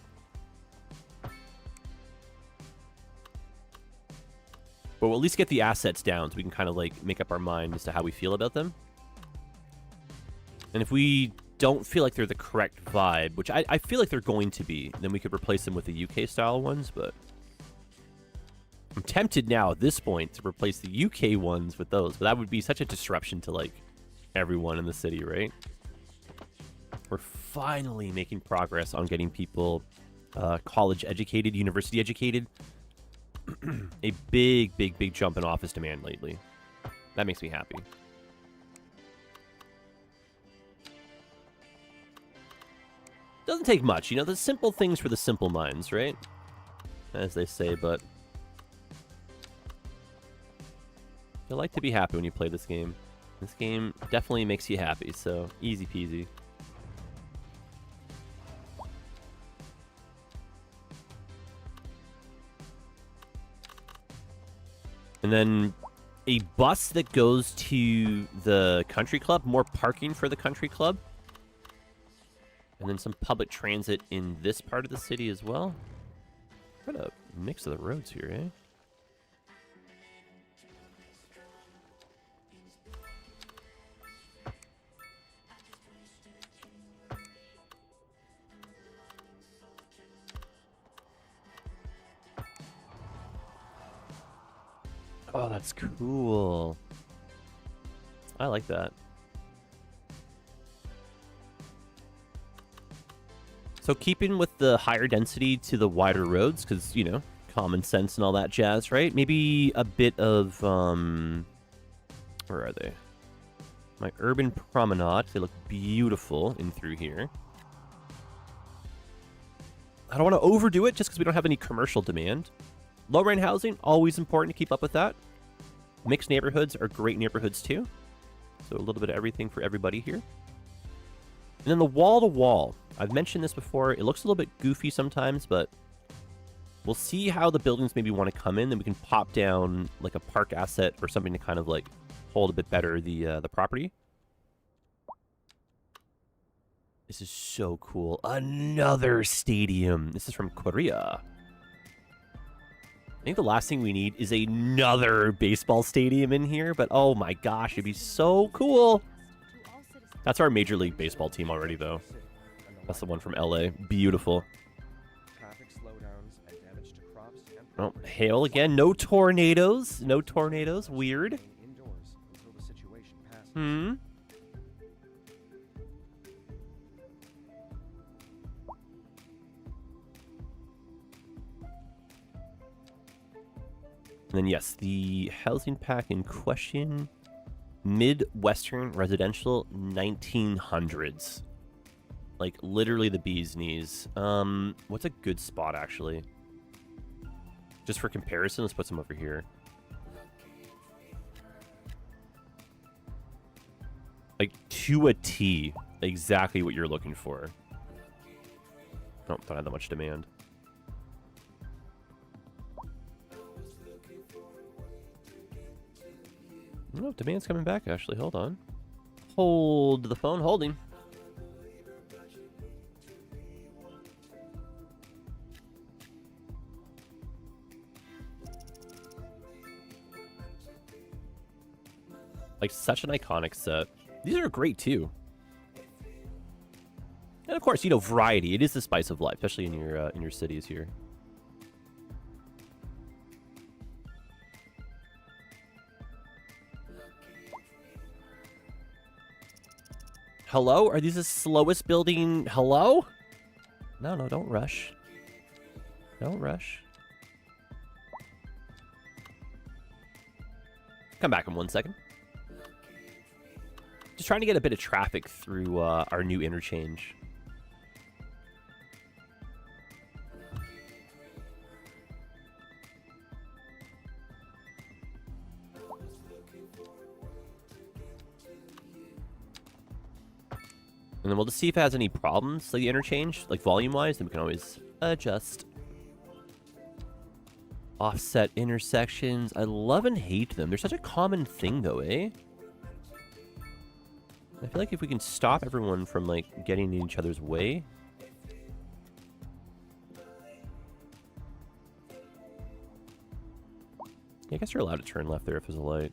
But we'll at least get the assets down so we can kind of like make up our mind as to how we feel about them. And if we don't feel like they're the correct vibe, which I feel like they're going to be, then we could replace them with the UK style ones, but I'm tempted now at this point to replace the UK ones with those, but that would be such a disruption to like everyone in the city, right? We're finally making progress on getting people college educated, university educated. A big jump in office demand lately. That makes me happy. Doesn't take much, you know, the simple things for the simple minds, right? As they say, but you like to be happy when you play this game. This game definitely makes you happy, so easy peasy. And then a bus that goes to the country club, more parking for the country club. And then some public transit in this part of the city as well. What a mix of the roads here, eh? Oh, that's cool. I like that. So keeping with the higher density to the wider roads, because, you know, common sense and all that jazz, right? Maybe a bit of, where are they? My urban promenade. They look beautiful in through here. I don't want to overdo it just because we don't have any commercial demand. Low-rent housing, always important to keep up with that. Mixed neighborhoods are great neighborhoods too. So a little bit of everything for everybody here. And then the wall-to-wall. I've mentioned this before. It looks a little bit goofy sometimes, but we'll see how the buildings maybe want to come in. Then we can pop down like a park asset or something to kind of like hold a bit better the property. This is so cool. Another stadium. This is from Korea. I think the last thing we need is another baseball stadium in here, but oh my gosh, it'd be so cool. That's our Major League Baseball team already, though. That's the one from LA. Beautiful. Traffic slowdowns and damage to crops and Oh, hail again. No tornadoes. No tornadoes. Weird. indoors until the situation passes. Hmm. And then, yes, the housing pack in question, Midwestern residential 1900s. Like, literally the bee's knees. What's a good spot, actually? Just for comparison, let's put some over here. Like, to a T, exactly what you're looking for. Oh, don't have that much demand. Oh, demand's coming back, actually. Hold on. Hold the phone. Holding. Like, such an iconic set. These are great, too. And, of course, you know, variety. It is the spice of life, especially in your cities here. Hello? Are these the slowest building? Hello? No, no, don't rush. Don't rush. Come back in 1 second. Just trying to get a bit of traffic through our new interchange. And then we'll just see if it has any problems, like the interchange, like volume-wise, then we can always adjust. Offset intersections. I love and hate them. They're such a common thing, though, eh? I feel like if we can stop everyone from, like, getting in each other's way... Yeah, I guess you're allowed to turn left there if there's a light.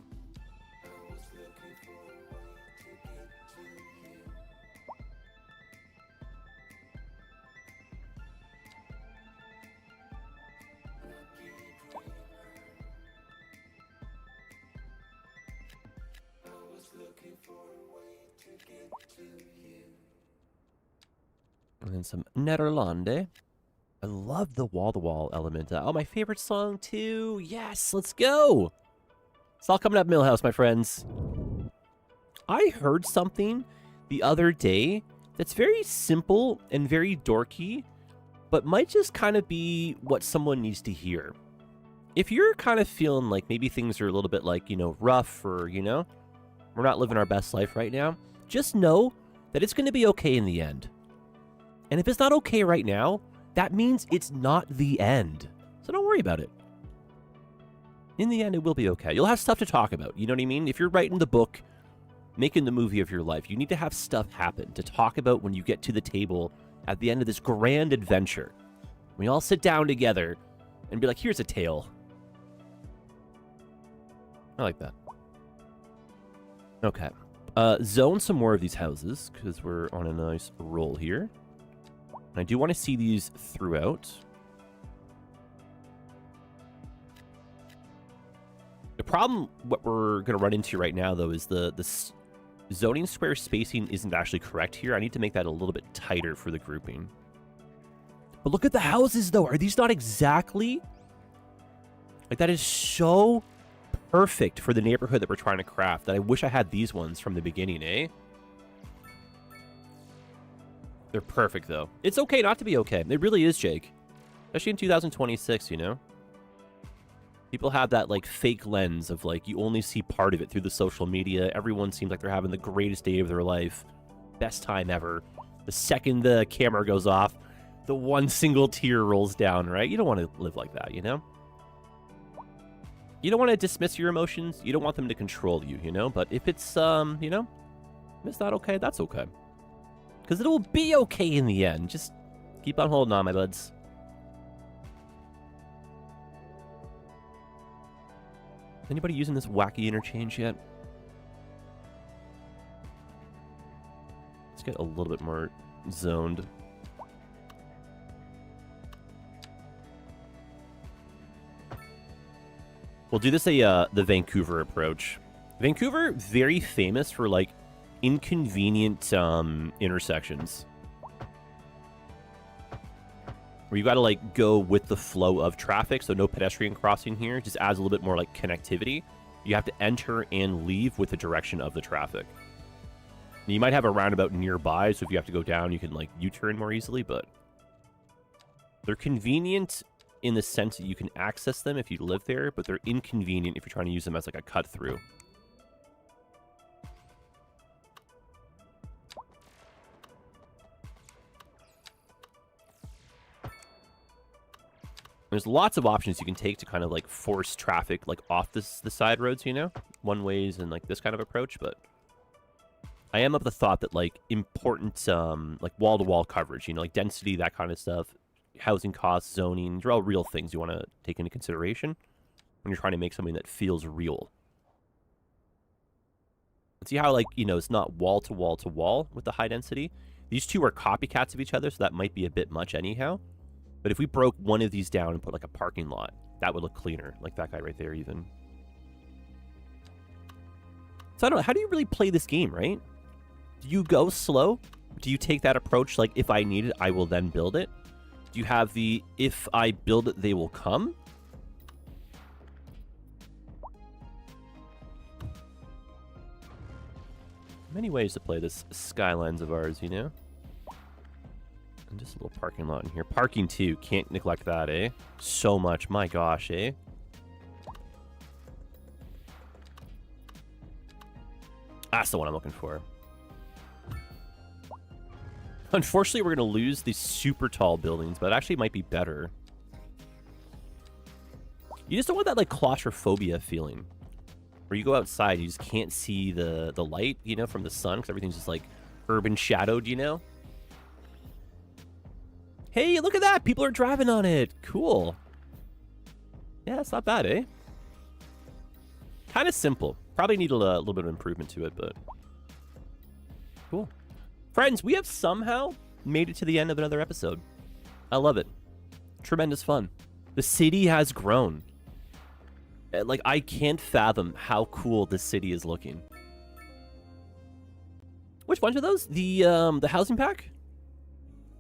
And then some Nederlande. I love the wall-to-wall element. Oh, my favorite song, too. Yes, let's go. It's all coming up, Millhouse, my friends. I heard something the other day that's very simple and very dorky, but might just kind of be what someone needs to hear. If you're kind of feeling like maybe things are a little bit like, you know, rough or, you know, we're not living our best life right now, just know that it's going to be okay in the end. And if it's not okay right now, that means it's not the end. So don't worry about it. In the end, it will be okay. You'll have stuff to talk about. You know what I mean? If you're writing the book, making the movie of your life, you need to have stuff happen to talk about when you get to the table at the end of this grand adventure. We all sit down together and be like, here's a tale. I like that. Okay. Zone some more of these houses because we're on a nice roll here. And I do want to see these throughout. The problem, what we're going to run into right now, though, is the zoning square spacing isn't actually correct here. I need to make that a little bit tighter for the grouping. But look at the houses, though. Are these not exactly... Like, that is so perfect for the neighborhood that we're trying to craft that I wish I had these ones from the beginning, eh? They're perfect, though. It's okay not to be okay. It really is, Jake. Especially in 2026, you know? People have that, like, fake lens of, like, you only see part of it through the social media. Everyone seems like they're having the greatest day of their life. Best time ever. The second the camera goes off, the one single tear rolls down, right? You don't want to live like that, you know? You don't want to dismiss your emotions. You don't want them to control you, you know? But if it's, you know, if it's not okay, that's okay. Because it will be okay in the end. Just keep on holding on, my buds. Anybody using this wacky interchange yet? Let's get a little bit more zoned. We'll do this the Vancouver approach. Vancouver, very famous for, like, inconvenient intersections. Where you gotta, like, go with the flow of traffic, so no pedestrian crossing here. Just adds a little bit more, like, connectivity. You have to enter and leave with the direction of the traffic. And you might have a roundabout nearby, so if you have to go down, you can, like, U-turn more easily, but... They're convenient in the sense that you can access them if you live there, but they're inconvenient if you're trying to use them as, like, a cut-through. There's lots of options you can take to kind of, like, force traffic, like, off the side roads, you know? One ways and, like, this kind of approach, but... I am of the thought that, like, important, like, wall-to-wall coverage, you know, like, density, that kind of stuff, housing costs, zoning, these are all real things you want to take into consideration when you're trying to make something that feels real. See how, like, you know, it's not wall-to-wall to wall with the high density? These two are copycats of each other, so that might be a bit much anyhow. But if we broke one of these down and put, like, a parking lot, that would look cleaner. Like that guy right there, even. So I don't know. How do you really play this game, right? Do you go slow? Do you take that approach, like, if I need it, I will then build it? Do you have the, if I build it, they will come? Many ways to play this Skylines of ours, you know? And just a little parking lot in here. Parking, too. Can't neglect that, eh? So much. My gosh, eh? That's the one I'm looking for. Unfortunately, we're going to lose these super tall buildings, but it actually might be better. You just don't want that, like, claustrophobia feeling. Where you go outside, you just can't see the light, you know, from the sun, because everything's just, like, urban shadowed, you know? Hey, look at that! People are driving on it! Cool. Yeah, it's not bad, eh? Kind of simple. Probably need a little bit of improvement to it, but... Cool. Friends, we have somehow made it to the end of another episode. I love it. Tremendous fun. The city has grown. Like, I can't fathom how cool this city is looking. Which bunch are those? The housing pack?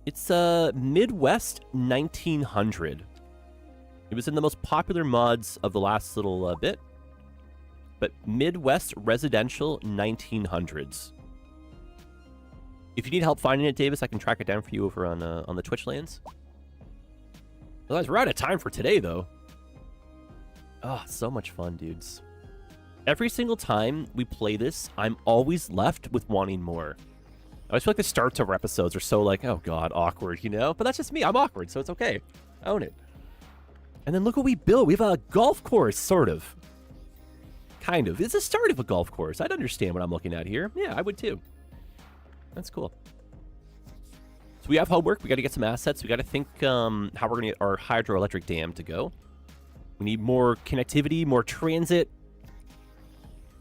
It's Midwest 1900. It was in the most popular mods of the last little bit. But Midwest Residential 1900s. If you need help finding it, Davis, I can track it down for you over on the Twitch lands. Otherwise, we're out of time for today, though. Oh, so much fun, dudes. Every single time we play this, I'm always left with wanting more. I always feel like the starts of our episodes are so like, oh god, awkward, you know? But that's just me. I'm awkward, so it's okay. I own it. And then look what we built. We have a golf course, sort of. Kind of. It's the start of a golf course. I'd understand what I'm looking at here. Yeah, I would too. That's cool. So we have homework. We got to get some assets. We got to think how we're going to get our hydroelectric dam to go. We need more connectivity, more transit.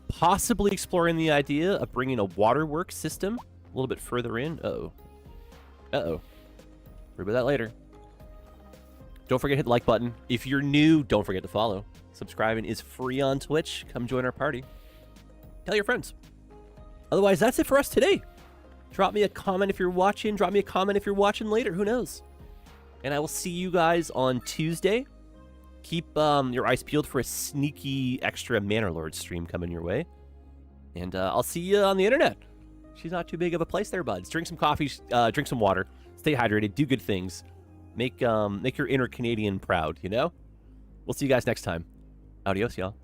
Possibly exploring the idea of bringing a waterworks system a little bit further in. Uh-oh. Uh-oh. Worry about that later. Don't forget to hit the like button. If you're new, don't forget to follow. Subscribing is free on Twitch. Come join our party. Tell your friends. Otherwise, that's it for us today. Drop me a comment if you're watching. Drop me a comment if you're watching later. Who knows? And I will see you guys on Tuesday. Keep your eyes peeled for a sneaky extra Manor Lord stream coming your way. And I'll see you on the internet. She's not too big of a place there, buds. Drink some coffee, drink some water, stay hydrated, do good things. Make your inner Canadian proud, you know? We'll see you guys next time. Adios, y'all.